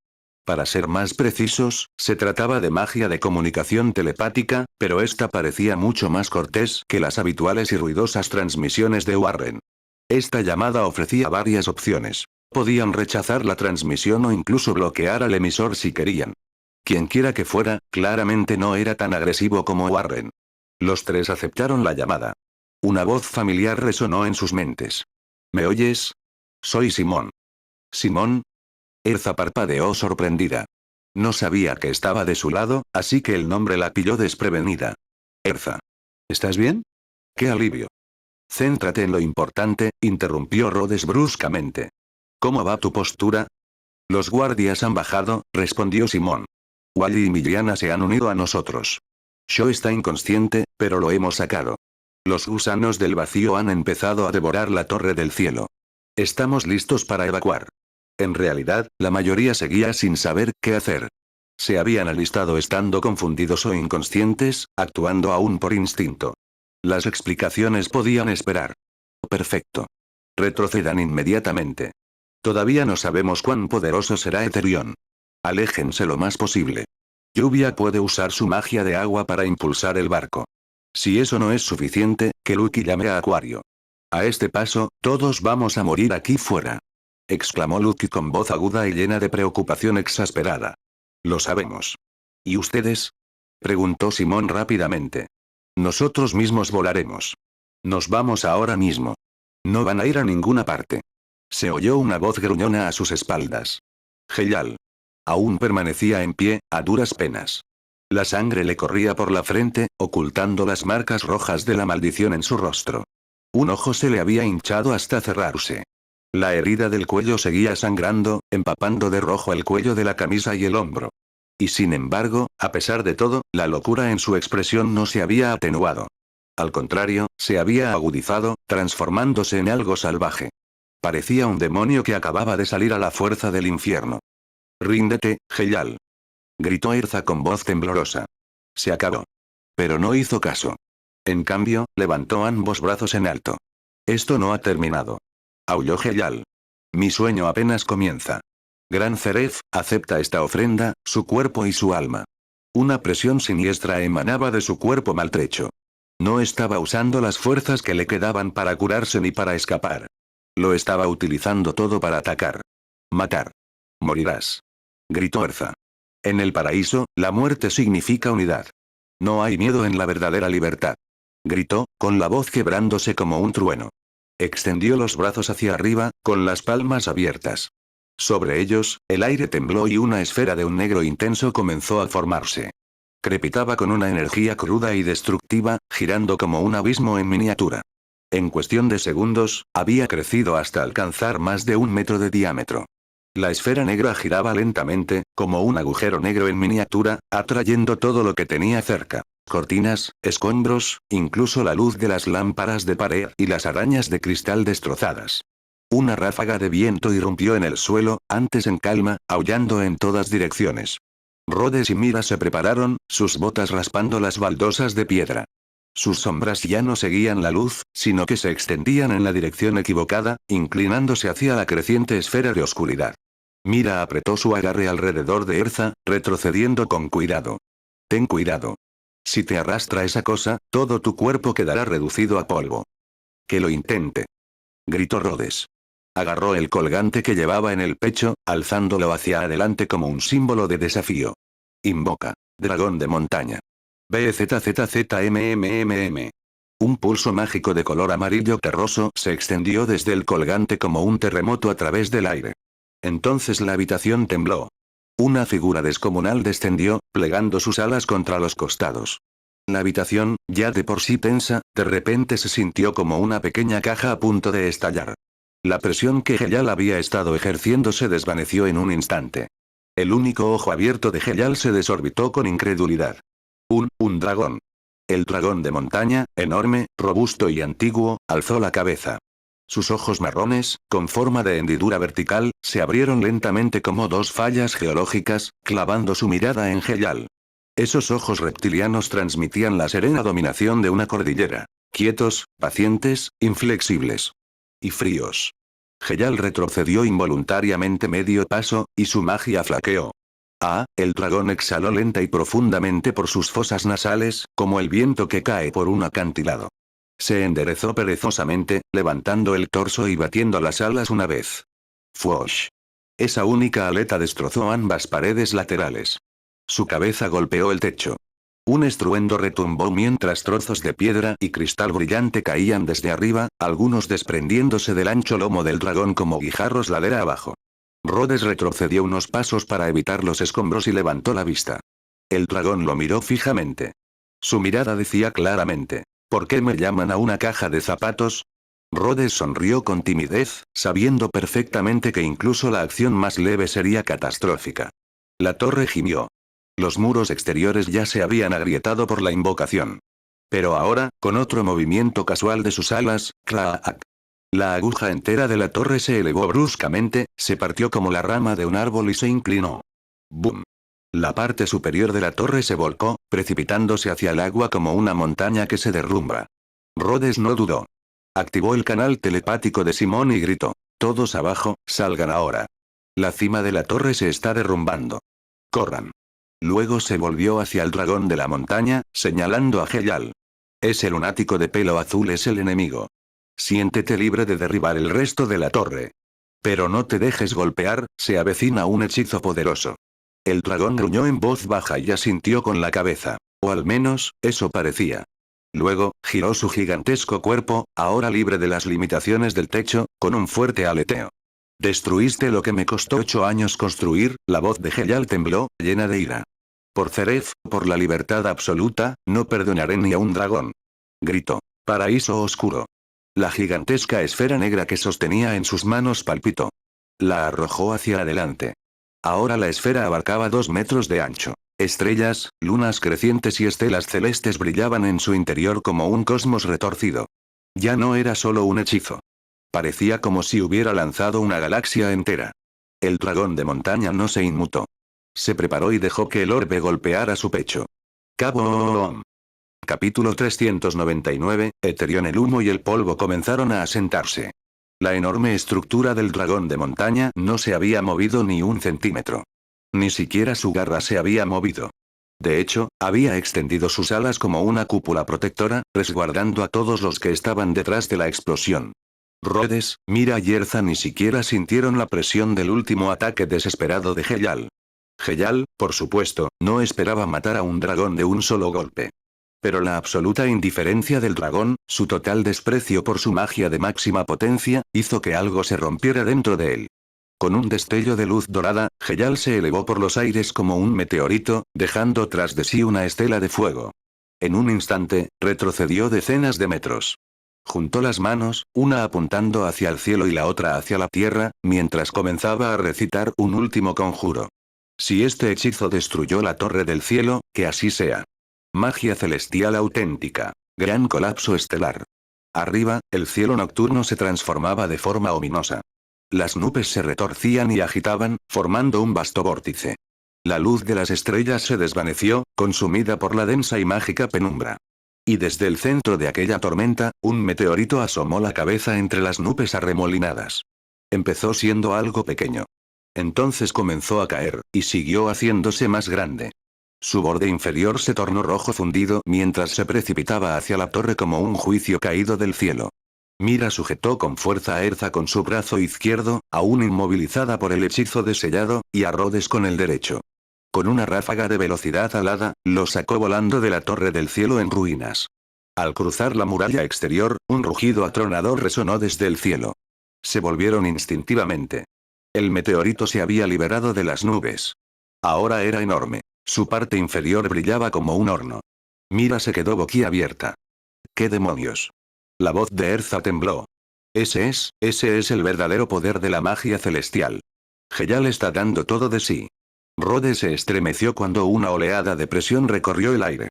Para ser más precisos, se trataba de magia de comunicación telepática, pero esta parecía mucho más cortés que las habituales y ruidosas transmisiones de Warren. Esta llamada ofrecía varias opciones. Podían rechazar la transmisión o incluso bloquear al emisor si querían. Quienquiera que fuera, claramente no era tan agresivo como Warren. Los tres aceptaron la llamada. Una voz familiar resonó en sus mentes. ¿Me oyes? Soy Simón. ¿Simón? Erza parpadeó sorprendida. No sabía que estaba de su lado, así que el nombre la pilló desprevenida. Erza. ¿Estás bien? ¡Qué alivio! Céntrate en lo importante, interrumpió Rhodes bruscamente. ¿Cómo va tu postura? Los guardias han bajado, respondió Simón. Wally y Millana se han unido a nosotros. Sho está inconsciente, pero lo hemos sacado. Los gusanos del vacío han empezado a devorar la torre del cielo. Estamos listos para evacuar. En realidad, la mayoría seguía sin saber qué hacer. Se habían alistado estando confundidos o inconscientes, actuando aún por instinto. Las explicaciones podían esperar. Perfecto. Retrocedan inmediatamente. Todavía no sabemos cuán poderoso será Eterion. Aléjense lo más posible. Lluvia puede usar su magia de agua para impulsar el barco. Si eso no es suficiente, que Lucky llame a Acuario. A este paso, todos vamos a morir aquí fuera. Exclamó Lucky con voz aguda y llena de preocupación exasperada. Lo sabemos. ¿Y ustedes? Preguntó Simón rápidamente. Nosotros mismos volaremos. Nos vamos ahora mismo. No van a ir a ninguna parte. Se oyó una voz gruñona a sus espaldas. Heyal. Aún permanecía en pie, a duras penas. La sangre le corría por la frente, ocultando las marcas rojas de la maldición en su rostro. Un ojo se le había hinchado hasta cerrarse. La herida del cuello seguía sangrando, empapando de rojo el cuello de la camisa y el hombro. Y sin embargo, a pesar de todo, la locura en su expresión no se había atenuado. Al contrario, se había agudizado, transformándose en algo salvaje. Parecía un demonio que acababa de salir a la fuerza del infierno. «Ríndete, Heyal», gritó Erza con voz temblorosa. Se acabó. Pero no hizo caso. En cambio, levantó ambos brazos en alto. Esto no ha terminado. Aulló Heyal. Mi sueño apenas comienza. Gran Zeref, acepta esta ofrenda, su cuerpo y su alma. Una presión siniestra emanaba de su cuerpo maltrecho. No estaba usando las fuerzas que le quedaban para curarse ni para escapar. Lo estaba utilizando todo para atacar. Matar. Morirás. Gritó Erza. En el paraíso, la muerte significa unidad. No hay miedo en la verdadera libertad. Gritó, con la voz quebrándose como un trueno. Extendió los brazos hacia arriba, con las palmas abiertas. Sobre ellos, el aire tembló y una esfera de un negro intenso comenzó a formarse. Crepitaba con una energía cruda y destructiva, girando como un abismo en miniatura. En cuestión de segundos, había crecido hasta alcanzar más de 1 metro de diámetro. La esfera negra giraba lentamente, como un agujero negro en miniatura, atrayendo todo lo que tenía cerca. Cortinas, escombros, incluso la luz de las lámparas de pared y las arañas de cristal destrozadas. Una ráfaga de viento irrumpió en el suelo, antes en calma, aullando en todas direcciones. Rhodes y Mira se prepararon, sus botas raspando las baldosas de piedra. Sus sombras ya no seguían la luz, sino que se extendían en la dirección equivocada, inclinándose hacia la creciente esfera de oscuridad. Mira apretó su agarre alrededor de Erza, retrocediendo con cuidado. Ten cuidado. Si te arrastra esa cosa, todo tu cuerpo quedará reducido a polvo. Que lo intente. Gritó Rhodes. Agarró el colgante que llevaba en el pecho, alzándolo hacia adelante como un símbolo de desafío. Invoca. Dragón de montaña. BZZZMMMM. Un pulso mágico de color amarillo terroso se extendió desde el colgante como un terremoto a través del aire. Entonces la habitación tembló. Una figura descomunal descendió, plegando sus alas contra los costados. La habitación, ya de por sí tensa, de repente se sintió como una pequeña caja a punto de estallar. La presión que Heyal había estado ejerciendo se desvaneció en un instante. El único ojo abierto de Heyal se desorbitó con incredulidad. Un dragón. El dragón de montaña, enorme, robusto y antiguo, alzó la cabeza. Sus ojos marrones, con forma de hendidura vertical, se abrieron lentamente como dos fallas geológicas, clavando su mirada en Heyal. Esos ojos reptilianos transmitían la serena dominación de una cordillera. Quietos, pacientes, inflexibles. Y fríos. Heyal retrocedió involuntariamente medio paso, y su magia flaqueó. El dragón exhaló lenta y profundamente por sus fosas nasales, como el viento que cae por un acantilado. Se enderezó perezosamente, levantando el torso y batiendo las alas una vez. ¡Fuosh! Esa única aleta destrozó ambas paredes laterales. Su cabeza golpeó el techo. Un estruendo retumbó mientras trozos de piedra y cristal brillante caían desde arriba, algunos desprendiéndose del ancho lomo del dragón como guijarros ladera abajo. Rhodes retrocedió unos pasos para evitar los escombros y levantó la vista. El dragón lo miró fijamente. Su mirada decía claramente: ¿por qué me llaman a una caja de zapatos? Rhodes sonrió con timidez, sabiendo perfectamente que incluso la acción más leve sería catastrófica. La torre gimió. Los muros exteriores ya se habían agrietado por la invocación. Pero ahora, con otro movimiento casual de sus alas, ¡clac! La aguja entera de la torre se elevó bruscamente, se partió como la rama de un árbol y se inclinó. ¡Bum! La parte superior de la torre se volcó, precipitándose hacia el agua como una montaña que se derrumba. Rhodes no dudó. Activó el canal telepático de Simón y gritó: «Todos abajo, salgan ahora. La cima de la torre se está derrumbando. Corran». Luego se volvió hacia el dragón de la montaña, señalando a Heyal. «Ese lunático de pelo azul es el enemigo. Siéntete libre de derribar el resto de la torre. Pero no te dejes golpear, se avecina un hechizo poderoso». El dragón gruñó en voz baja y asintió con la cabeza. O al menos, eso parecía. Luego, giró su gigantesco cuerpo, ahora libre de las limitaciones del techo, con un fuerte aleteo. Destruiste lo que me costó 8 años construir, la voz de Heyal tembló, llena de ira. Por Zeref, por la libertad absoluta, no perdonaré ni a un dragón. Gritó. Paraíso oscuro. La gigantesca esfera negra que sostenía en sus manos palpitó. La arrojó hacia adelante. Ahora la esfera abarcaba 2 metros de ancho. Estrellas, lunas crecientes y estelas celestes brillaban en su interior como un cosmos retorcido. Ya no era solo un hechizo. Parecía como si hubiera lanzado una galaxia entera. El dragón de montaña no se inmutó. Se preparó y dejó que el orbe golpeara su pecho. Cabo. Capítulo 399, Eterión. El humo y el polvo comenzaron a asentarse. La enorme estructura del dragón de montaña no se había movido ni un centímetro. Ni siquiera su garra se había movido. De hecho, había extendido sus alas como una cúpula protectora, resguardando a todos los que estaban detrás de la explosión. Rhodes, Mira y Erza ni siquiera sintieron la presión del último ataque desesperado de Heyal. Heyal, por supuesto, no esperaba matar a un dragón de un solo golpe. Pero la absoluta indiferencia del dragón, su total desprecio por su magia de máxima potencia, hizo que algo se rompiera dentro de él. Con un destello de luz dorada, Heyal se elevó por los aires como un meteorito, dejando tras de sí una estela de fuego. En un instante, retrocedió decenas de metros. Juntó las manos, una apuntando hacia el cielo y la otra hacia la tierra, mientras comenzaba a recitar un último conjuro. Si este hechizo destruyó la torre del cielo, que así sea. Magia celestial auténtica. Gran colapso estelar. Arriba, el cielo nocturno se transformaba de forma ominosa. Las nubes se retorcían y agitaban, formando un vasto vórtice. La luz de las estrellas se desvaneció, consumida por la densa y mágica penumbra. Y desde el centro de aquella tormenta, un meteorito asomó la cabeza entre las nubes arremolinadas. Empezó siendo algo pequeño. Entonces comenzó a caer, y siguió haciéndose más grande. Su borde inferior se tornó rojo fundido mientras se precipitaba hacia la torre como un juicio caído del cielo. Mira sujetó con fuerza a Erza con su brazo izquierdo, aún inmovilizada por el hechizo de sellado, y a Rhodes con el derecho. Con una ráfaga de velocidad alada, lo sacó volando de la torre del cielo en ruinas. Al cruzar la muralla exterior, un rugido atronador resonó desde el cielo. Se volvieron instintivamente. El meteorito se había liberado de las nubes. Ahora era enorme. Su parte inferior brillaba como un horno. Mira se quedó boquiabierta. ¿Qué demonios? La voz de Erza tembló. Ese es el verdadero poder de la magia celestial. Heyal está dando todo de sí. Rhodes se estremeció cuando una oleada de presión recorrió el aire.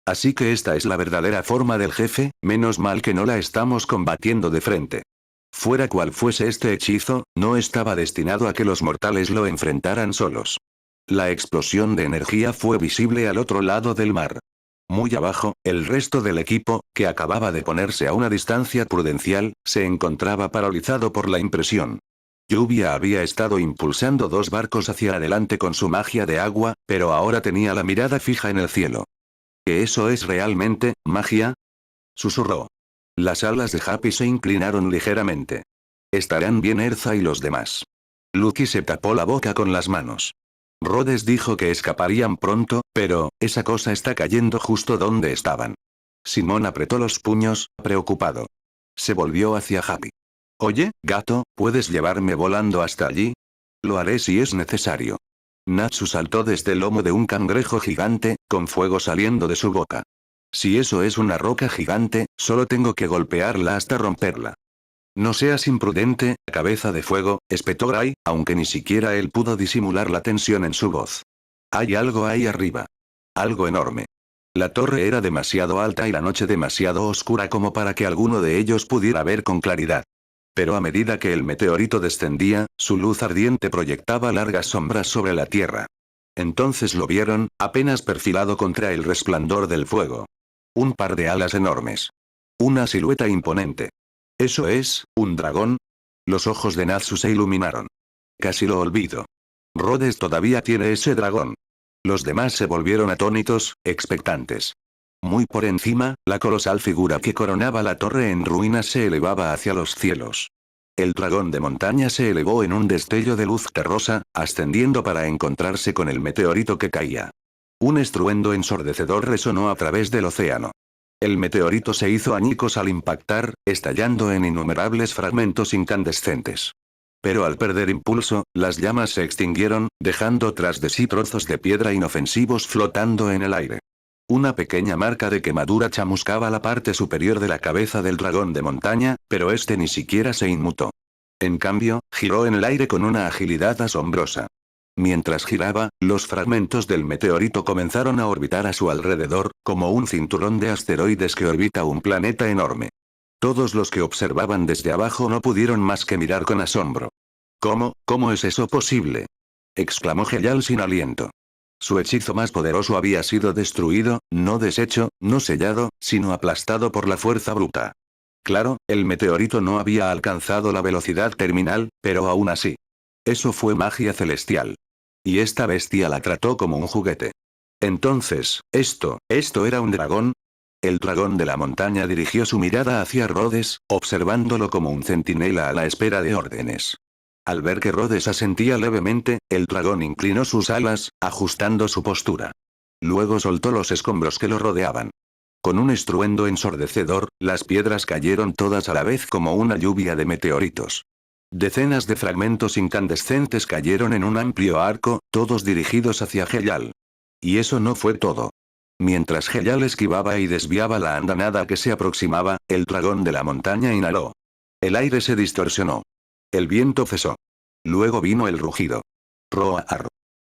Así que esta es la verdadera forma del jefe, menos mal que no la estamos combatiendo de frente. Fuera cual fuese este hechizo, no estaba destinado a que los mortales lo enfrentaran solos. La explosión de energía fue visible al otro lado del mar. Muy abajo, el resto del equipo, que acababa de ponerse a una distancia prudencial, se encontraba paralizado por la impresión. Lluvia había estado impulsando 2 barcos hacia adelante con su magia de agua, pero ahora tenía la mirada fija en el cielo. ¿Que eso es realmente magia? Susurró. Las alas de Happy se inclinaron ligeramente. Estarán bien Erza y los demás. Lucky se tapó la boca con las manos. Rhodes dijo que escaparían pronto, pero, esa cosa está cayendo justo donde estaban. Simón apretó los puños, preocupado. Se volvió hacia Happy. Oye, gato, ¿puedes llevarme volando hasta allí? Lo haré si es necesario. Natsu saltó desde el lomo de un cangrejo gigante, con fuego saliendo de su boca. Si eso es una roca gigante, solo tengo que golpearla hasta romperla. No seas imprudente, cabeza de fuego, espetó Gray, aunque ni siquiera él pudo disimular la tensión en su voz. Hay algo ahí arriba. Algo enorme. La torre era demasiado alta y la noche demasiado oscura como para que alguno de ellos pudiera ver con claridad. Pero a medida que el meteorito descendía, su luz ardiente proyectaba largas sombras sobre la tierra. Entonces lo vieron, apenas perfilado contra el resplandor del fuego. Un par de alas enormes. Una silueta imponente. ¿Eso es, un dragón? Los ojos de Natsu se iluminaron. Casi lo olvido. Rhodes todavía tiene ese dragón. Los demás se volvieron atónitos, expectantes. Muy por encima, la colosal figura que coronaba la torre en ruinas se elevaba hacia los cielos. El dragón de montaña se elevó en un destello de luz terrosa, ascendiendo para encontrarse con el meteorito que caía. Un estruendo ensordecedor resonó a través del océano. El meteorito se hizo añicos al impactar, estallando en innumerables fragmentos incandescentes. Pero al perder impulso, las llamas se extinguieron, dejando tras de sí trozos de piedra inofensivos flotando en el aire. Una pequeña marca de quemadura chamuscaba la parte superior de la cabeza del dragón de montaña, pero este ni siquiera se inmutó. En cambio, giró en el aire con una agilidad asombrosa. Mientras giraba, los fragmentos del meteorito comenzaron a orbitar a su alrededor, como un cinturón de asteroides que orbita un planeta enorme. Todos los que observaban desde abajo no pudieron más que mirar con asombro. ¿Cómo es eso posible? Exclamó Heyal sin aliento. Su hechizo más poderoso había sido destruido, no deshecho, no sellado, sino aplastado por la fuerza bruta. Claro, el meteorito no había alcanzado la velocidad terminal, pero aún así. Eso fue magia celestial. Y esta bestia la trató como un juguete. Entonces, ¿esto era un dragón? El dragón de la montaña dirigió su mirada hacia Rhodes, observándolo como un centinela a la espera de órdenes. Al ver que Rhodes asentía levemente, el dragón inclinó sus alas, ajustando su postura. Luego soltó los escombros que lo rodeaban. Con un estruendo ensordecedor, las piedras cayeron todas a la vez como una lluvia de meteoritos. Decenas de fragmentos incandescentes cayeron en un amplio arco, todos dirigidos hacia Heyal. Y eso no fue todo. Mientras Heyal esquivaba y desviaba la andanada que se aproximaba, el dragón de la montaña inhaló. El aire se distorsionó. El viento cesó. Luego vino el rugido. Roar.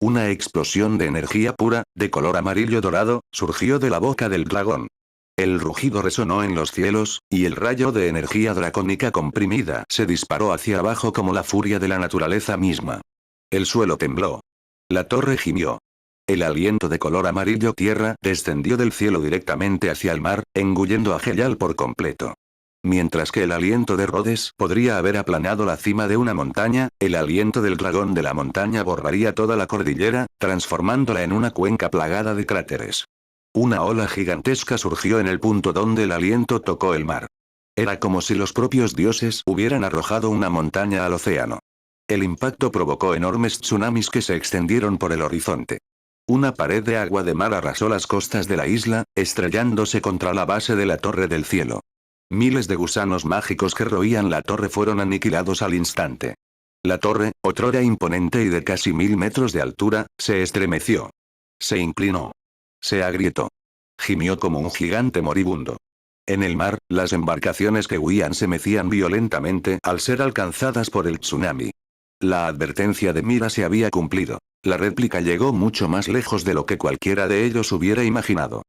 Una explosión de energía pura, de color amarillo dorado, surgió de la boca del dragón. El rugido resonó en los cielos, y el rayo de energía dracónica comprimida se disparó hacia abajo como la furia de la naturaleza misma. El suelo tembló. La torre gimió. El aliento de color amarillo tierra descendió del cielo directamente hacia el mar, engullendo a Heyal por completo. Mientras que el aliento de Rhodes podría haber aplanado la cima de una montaña, el aliento del dragón de la montaña borraría toda la cordillera, transformándola en una cuenca plagada de cráteres. Una ola gigantesca surgió en el punto donde el aliento tocó el mar. Era como si los propios dioses hubieran arrojado una montaña al océano. El impacto provocó enormes tsunamis que se extendieron por el horizonte. Una pared de agua de mar arrasó las costas de la isla, estrellándose contra la base de la Torre del Cielo. Miles de gusanos mágicos que roían la torre fueron aniquilados al instante. La torre, otrora imponente y de casi 1000 metros de altura, se estremeció. Se inclinó. Se agrietó. Gimió como un gigante moribundo. En el mar, las embarcaciones que huían se mecían violentamente al ser alcanzadas por el tsunami. La advertencia de Mira se había cumplido. La réplica llegó mucho más lejos de lo que cualquiera de ellos hubiera imaginado.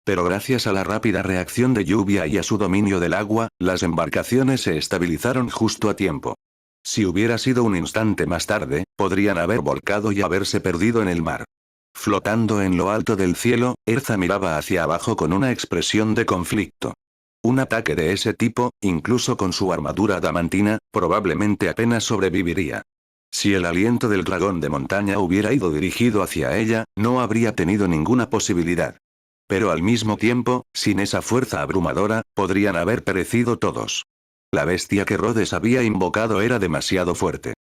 Pero gracias a la rápida reacción de Lluvia y a su dominio del agua, las embarcaciones se estabilizaron justo a tiempo. Si hubiera sido un instante más tarde, podrían haber volcado y haberse perdido en el mar. Flotando en lo alto del cielo, Erza miraba hacia abajo con una expresión de conflicto. Un ataque de ese tipo, incluso con su armadura adamantina, probablemente apenas sobreviviría. Si el aliento del dragón de montaña hubiera ido dirigido hacia ella, no habría tenido ninguna posibilidad. Pero al mismo tiempo, sin esa fuerza abrumadora, podrían haber perecido todos. La bestia que Rhodes había invocado era demasiado fuerte.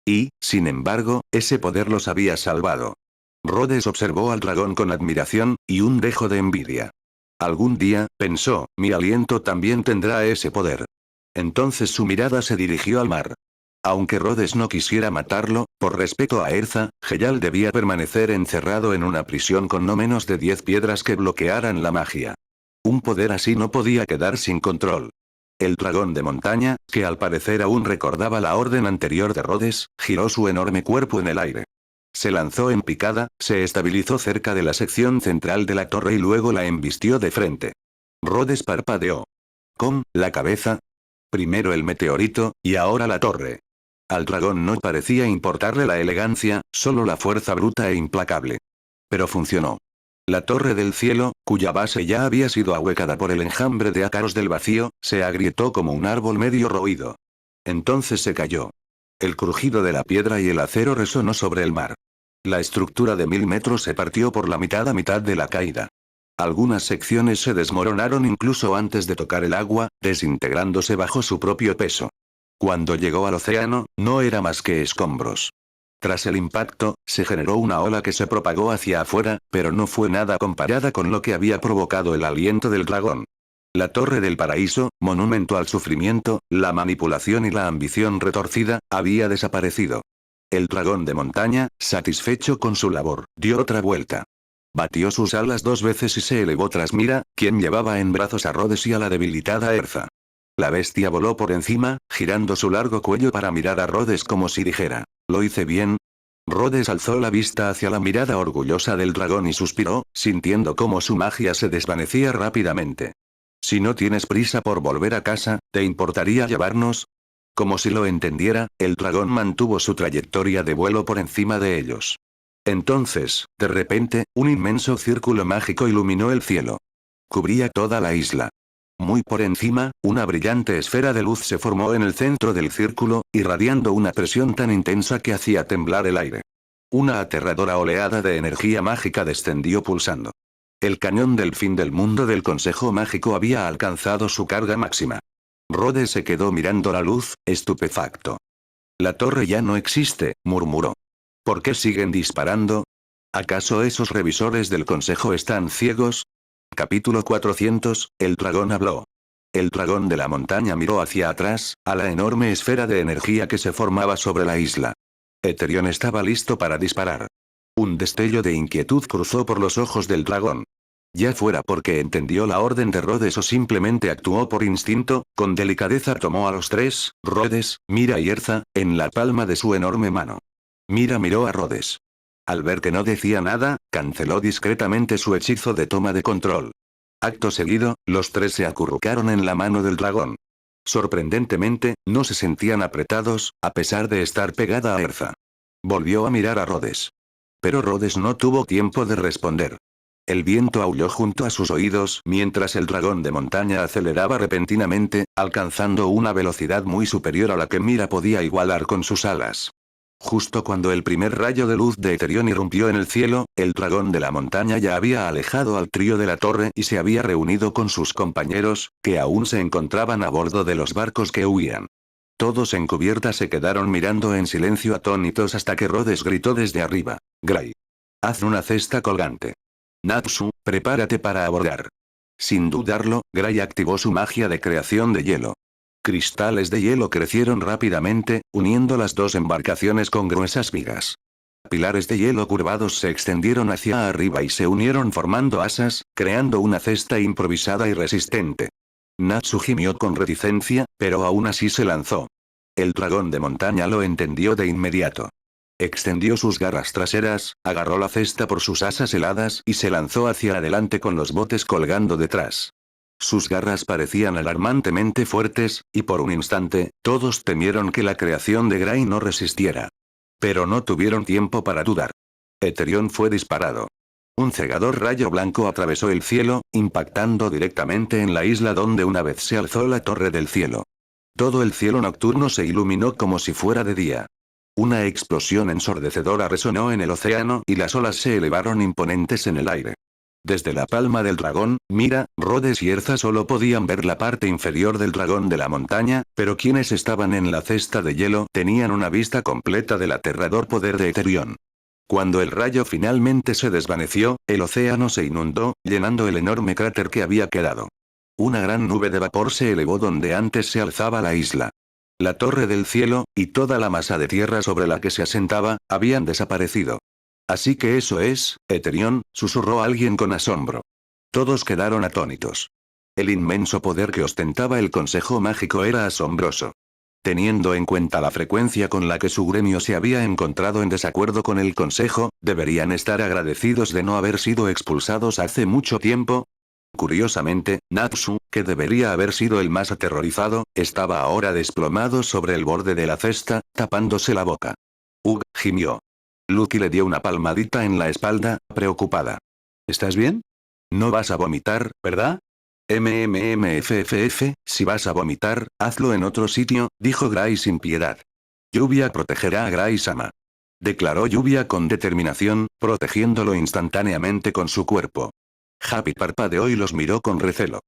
Y, sin embargo, ese poder los había salvado. Rhodes observó al dragón con admiración, y un dejo de envidia. Algún día, pensó, mi aliento también tendrá ese poder. Entonces su mirada se dirigió al mar. Aunque Rhodes no quisiera matarlo, por respeto a Erza, Heyal debía permanecer encerrado en una prisión con no menos de 10 piedras que bloquearan la magia. Un poder así no podía quedar sin control. El dragón de montaña, que al parecer aún recordaba la orden anterior de Rhodes, giró su enorme cuerpo en el aire. Se lanzó en picada, se estabilizó cerca de la sección central de la torre y luego la embistió de frente. Rhodes parpadeó. ¿Con la cabeza? Primero el meteorito, y ahora la torre. Al dragón no parecía importarle la elegancia, solo la fuerza bruta e implacable. Pero funcionó. La torre del cielo, cuya base ya había sido ahuecada por el enjambre de ácaros del vacío, se agrietó como un árbol medio roído. Entonces se cayó. El crujido de la piedra y el acero resonó sobre el mar. La estructura de 1000 metros se partió por la mitad a mitad de la caída. Algunas secciones se desmoronaron incluso antes de tocar el agua, desintegrándose bajo su propio peso. Cuando llegó al océano, no era más que escombros. Tras el impacto, se generó una ola que se propagó hacia afuera, pero no fue nada comparada con lo que había provocado el aliento del dragón. La Torre del Paraíso, monumento al sufrimiento, la manipulación y la ambición retorcida, había desaparecido. El dragón de montaña, satisfecho con su labor, dio otra vuelta. Batió sus alas 2 veces y se elevó tras Mira, quien llevaba en brazos a Rhodes y a la debilitada Erza. La bestia voló por encima, girando su largo cuello para mirar a Rhodes como si dijera, ¿lo hice bien? Rhodes alzó la vista hacia la mirada orgullosa del dragón y suspiró, sintiendo cómo su magia se desvanecía rápidamente. Si no tienes prisa por volver a casa, ¿te importaría llevarnos? Como si lo entendiera, el dragón mantuvo su trayectoria de vuelo por encima de ellos. Entonces, de repente, un inmenso círculo mágico iluminó el cielo. Cubría toda la isla. Muy por encima, una brillante esfera de luz se formó en el centro del círculo, irradiando una presión tan intensa que hacía temblar el aire. Una aterradora oleada de energía mágica descendió pulsando. El cañón del fin del mundo del Consejo Mágico había alcanzado su carga máxima. Rhodes se quedó mirando la luz, estupefacto. La torre ya no existe, murmuró. ¿Por qué siguen disparando? ¿Acaso esos revisores del Consejo están ciegos? Capítulo 400, el dragón habló. El dragón de la montaña miró hacia atrás, a la enorme esfera de energía que se formaba sobre la isla. Eterion estaba listo para disparar. Un destello de inquietud cruzó por los ojos del dragón. Ya fuera porque entendió la orden de Rhodes o simplemente actuó por instinto, con delicadeza tomó a los tres, Rhodes, Mira y Erza, en la palma de su enorme mano. Mira miró a Rhodes. Al ver que no decía nada, canceló discretamente su hechizo de toma de control. Acto seguido, los tres se acurrucaron en la mano del dragón. Sorprendentemente, no se sentían apretados, a pesar de estar pegada a Erza. Volvió a mirar a Rhodes. Pero Rhodes no tuvo tiempo de responder. El viento aulló junto a sus oídos mientras el dragón de montaña aceleraba repentinamente, alcanzando una velocidad muy superior a la que Mira podía igualar con sus alas. Justo cuando el primer rayo de luz de Eterion irrumpió en el cielo, el dragón de la montaña ya había alejado al trío de la torre y se había reunido con sus compañeros, que aún se encontraban a bordo de los barcos que huían. Todos en cubierta se quedaron mirando en silencio atónitos hasta que Rhodes gritó desde arriba. Gray. Haz una cesta colgante. Natsu, prepárate para abordar. Sin dudarlo, Gray activó su magia de creación de hielo. Cristales de hielo crecieron rápidamente, uniendo las dos embarcaciones con gruesas vigas. Pilares de hielo curvados se extendieron hacia arriba y se unieron formando asas, creando una cesta improvisada y resistente. Natsu gimió con reticencia, pero aún así se lanzó. El dragón de montaña lo entendió de inmediato. Extendió sus garras traseras, agarró la cesta por sus asas heladas y se lanzó hacia adelante con los botes colgando detrás. Sus garras parecían alarmantemente fuertes, y por un instante, todos temieron que la creación de Gray no resistiera. Pero no tuvieron tiempo para dudar. Eterion fue disparado. Un cegador rayo blanco atravesó el cielo, impactando directamente en la isla donde una vez se alzó la torre del cielo. Todo el cielo nocturno se iluminó como si fuera de día. Una explosión ensordecedora resonó en el océano y las olas se elevaron imponentes en el aire. Desde la palma del dragón, Mira, Rhodes y Erza solo podían ver la parte inferior del dragón de la montaña, pero quienes estaban en la cesta de hielo tenían una vista completa del aterrador poder de Eterion. Cuando el rayo finalmente se desvaneció, el océano se inundó, llenando el enorme cráter que había quedado. Una gran nube de vapor se elevó donde antes se alzaba la isla. La torre del cielo, y toda la masa de tierra sobre la que se asentaba, habían desaparecido. Así que eso es, Eterion, susurró alguien con asombro. Todos quedaron atónitos. El inmenso poder que ostentaba el Consejo Mágico era asombroso. Teniendo en cuenta la frecuencia con la que su gremio se había encontrado en desacuerdo con el Consejo, deberían estar agradecidos de no haber sido expulsados hace mucho tiempo. Curiosamente, Natsu, que debería haber sido el más aterrorizado, estaba ahora desplomado sobre el borde de la cesta, tapándose la boca. Gimió. Lucky le dio una palmadita en la espalda, preocupada. ¿Estás bien? No vas a vomitar, ¿verdad? Si vas a vomitar, hazlo en otro sitio, dijo Gray sin piedad. Lluvia protegerá a Gray-sama. Declaró Lluvia con determinación, protegiéndolo instantáneamente con su cuerpo. Happy parpadeó y los miró con recelo.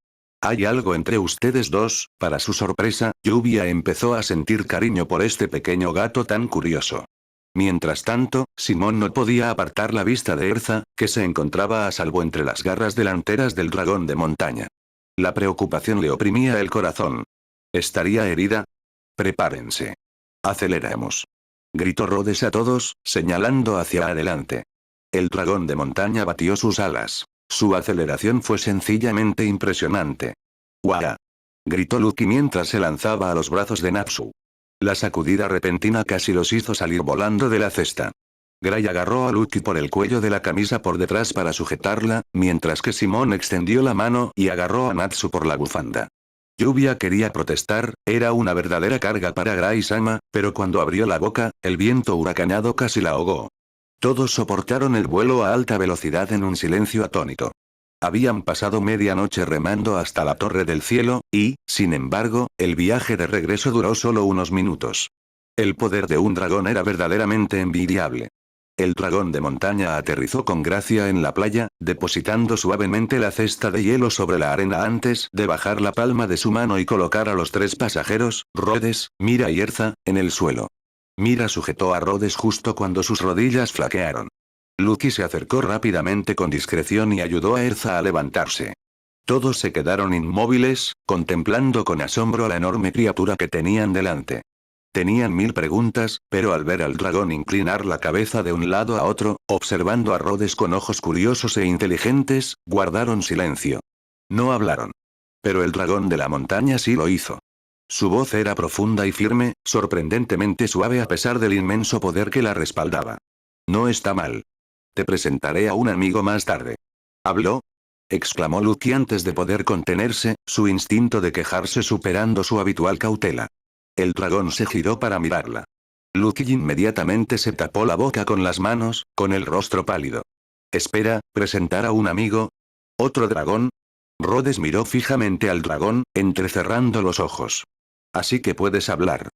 ¿Hay algo entre ustedes dos? Para su sorpresa, Lluvia empezó a sentir cariño por este pequeño gato tan curioso. Mientras tanto, Simón no podía apartar la vista de Erza, que se encontraba a salvo entre las garras delanteras del dragón de montaña. La preocupación le oprimía el corazón. ¿Estaría herida? Prepárense. Aceleremos. Gritó Rhodes a todos, señalando hacia adelante. El dragón de montaña batió sus alas. Su aceleración fue sencillamente impresionante. ¡Guau! Gritó Lucky mientras se lanzaba a los brazos de Natsu. La sacudida repentina casi los hizo salir volando de la cesta. Gray agarró a Lucky por el cuello de la camisa por detrás para sujetarla, mientras que Simón extendió la mano y agarró a Natsu por la bufanda. Lluvia quería protestar, era una verdadera carga para Gray-sama, pero cuando abrió la boca, el viento huracanado casi la ahogó. Todos soportaron el vuelo a alta velocidad en un silencio atónito. Habían pasado media noche remando hasta la Torre del Cielo, y, sin embargo, el viaje de regreso duró solo unos minutos. El poder de un dragón era verdaderamente envidiable. El dragón de montaña aterrizó con gracia en la playa, depositando suavemente la cesta de hielo sobre la arena antes de bajar la palma de su mano y colocar a los 3 pasajeros, Rhodes, Mira y Erza, en el suelo. Mira sujetó a Rhodes justo cuando sus rodillas flaquearon. Lucky se acercó rápidamente con discreción y ayudó a Erza a levantarse. Todos se quedaron inmóviles, contemplando con asombro a la enorme criatura que tenían delante. Tenían 1000 preguntas, pero al ver al dragón inclinar la cabeza de un lado a otro, observando a Rhodes con ojos curiosos e inteligentes, guardaron silencio. No hablaron. Pero el dragón de la montaña sí lo hizo. Su voz era profunda y firme, sorprendentemente suave a pesar del inmenso poder que la respaldaba. No está mal. Te presentaré a un amigo más tarde. ¿Habló? Exclamó Lucky antes de poder contenerse, su instinto de quejarse superando su habitual cautela. El dragón se giró para mirarla. Lucky inmediatamente se tapó la boca con las manos, con el rostro pálido. Espera, ¿presentar a un amigo? ¿Otro dragón? Rhodes miró fijamente al dragón, entrecerrando los ojos. Así que puedes hablar.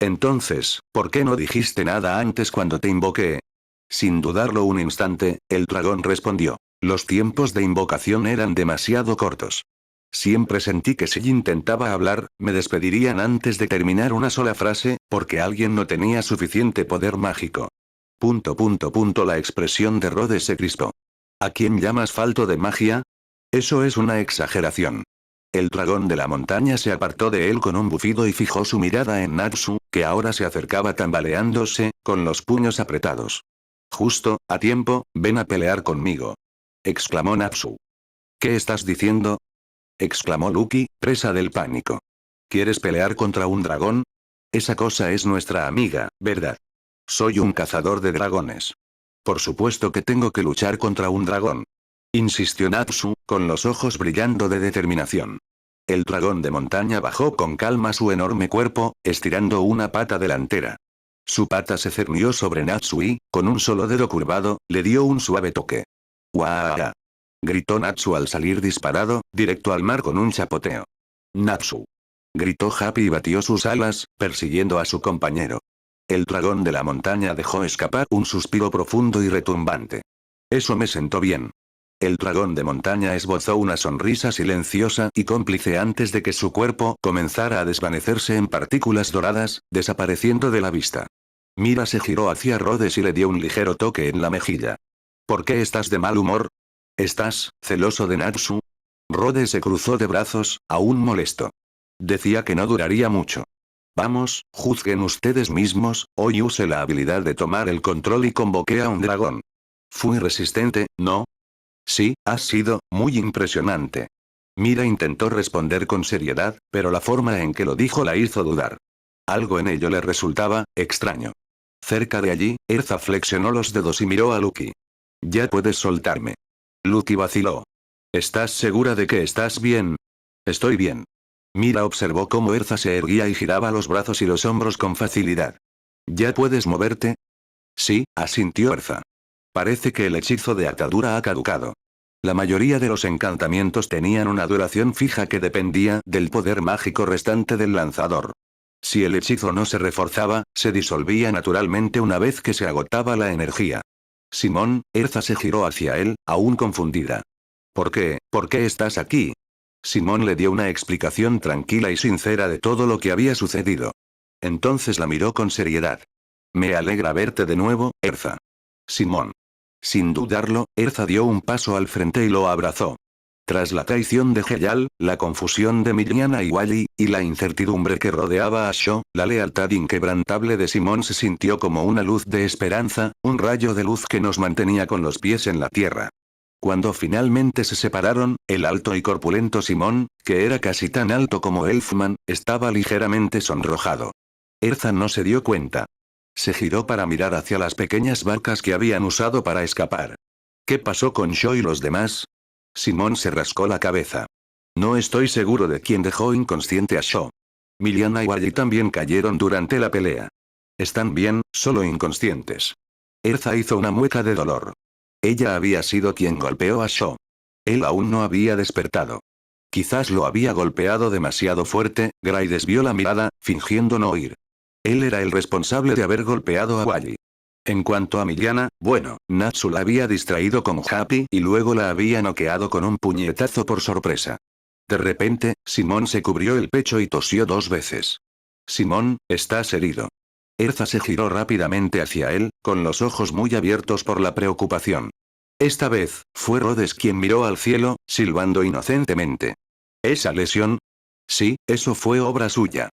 Entonces, ¿por qué no dijiste nada antes cuando te invoqué? Sin dudarlo un instante, el dragón respondió. Los tiempos de invocación eran demasiado cortos. Siempre sentí que si intentaba hablar, me despedirían antes de terminar una sola frase, porque alguien no tenía suficiente poder mágico. La expresión de Rhodes se crispó. ¿A quién llamas falto de magia? Eso es una exageración. El dragón de la montaña se apartó de él con un bufido y fijó su mirada en Natsu, que ahora se acercaba tambaleándose, con los puños apretados. Justo, a tiempo, ven a pelear conmigo. Exclamó Natsu. ¿Qué estás diciendo? Exclamó Lucky, presa del pánico. ¿Quieres pelear contra un dragón? Esa cosa es nuestra amiga, ¿verdad? Soy un cazador de dragones. Por supuesto que tengo que luchar contra un dragón. Insistió Natsu, con los ojos brillando de determinación. El dragón de montaña bajó con calma su enorme cuerpo, estirando una pata delantera. Su pata se cernió sobre Natsu y, con un solo dedo curvado, le dio un suave toque. ¡Guau! Gritó Natsu al salir disparado, directo al mar con un chapoteo. Natsu. Gritó Happy y batió sus alas, persiguiendo a su compañero. El dragón de la montaña dejó escapar un suspiro profundo y retumbante. Eso me sentó bien. El dragón de montaña esbozó una sonrisa silenciosa y cómplice antes de que su cuerpo comenzara a desvanecerse en partículas doradas, desapareciendo de la vista. Mira se giró hacia Rhodes y le dio un ligero toque en la mejilla. ¿Por qué estás de mal humor? ¿Estás celoso de Natsu? Rhodes se cruzó de brazos, aún molesto. Decía que no duraría mucho. Vamos, juzguen ustedes mismos, hoy use la habilidad de tomar el control y convoqué a un dragón. Fui resistente, ¿no? Sí, has sido muy impresionante. Mira intentó responder con seriedad, pero la forma en que lo dijo la hizo dudar. Algo en ello le resultaba extraño. Cerca de allí, Erza flexionó los dedos y miró a Lucky. Ya puedes soltarme. Lucky vaciló. ¿Estás segura de que estás bien? Estoy bien. Mira observó cómo Erza se erguía y giraba los brazos y los hombros con facilidad. ¿Ya puedes moverte? Sí, asintió Erza. Parece que el hechizo de atadura ha caducado. La mayoría de los encantamientos tenían una duración fija que dependía del poder mágico restante del lanzador. Si el hechizo no se reforzaba, se disolvía naturalmente una vez que se agotaba la energía. Simón, Erza se giró hacia él, aún confundida. ¿Por qué estás aquí? Simón le dio una explicación tranquila y sincera de todo lo que había sucedido. Entonces la miró con seriedad. Me alegra verte de nuevo, Erza. Simón. Sin dudarlo, Erza dio un paso al frente y lo abrazó. Tras la traición de Heyal, la confusión de Milyana y Wally, y la incertidumbre que rodeaba a Sho, la lealtad inquebrantable de Simón se sintió como una luz de esperanza, un rayo de luz que nos mantenía con los pies en la tierra. Cuando finalmente se separaron, el alto y corpulento Simón, que era casi tan alto como Elfman, estaba ligeramente sonrojado. Erza no se dio cuenta. Se giró para mirar hacia las pequeñas barcas que habían usado para escapar. ¿Qué pasó con Sho y los demás? Simón se rascó la cabeza. No estoy seguro de quién dejó inconsciente a Sho. Milyana y Wally también cayeron durante la pelea. Están bien, solo inconscientes. Erza hizo una mueca de dolor. Ella había sido quien golpeó a Sho. Él aún no había despertado. Quizás lo había golpeado demasiado fuerte. Gray desvió la mirada, fingiendo no oír. Él era el responsable de haber golpeado a Wally. En cuanto a Milyana, bueno, Natsu la había distraído con Happy y luego la había noqueado con un puñetazo por sorpresa. De repente, Simón se cubrió el pecho y tosió 2 veces. Simón, estás herido. Erza se giró rápidamente hacia él, con los ojos muy abiertos por la preocupación. Esta vez, fue Rhodes quien miró al cielo, silbando inocentemente. ¿Esa lesión? Sí, eso fue obra suya.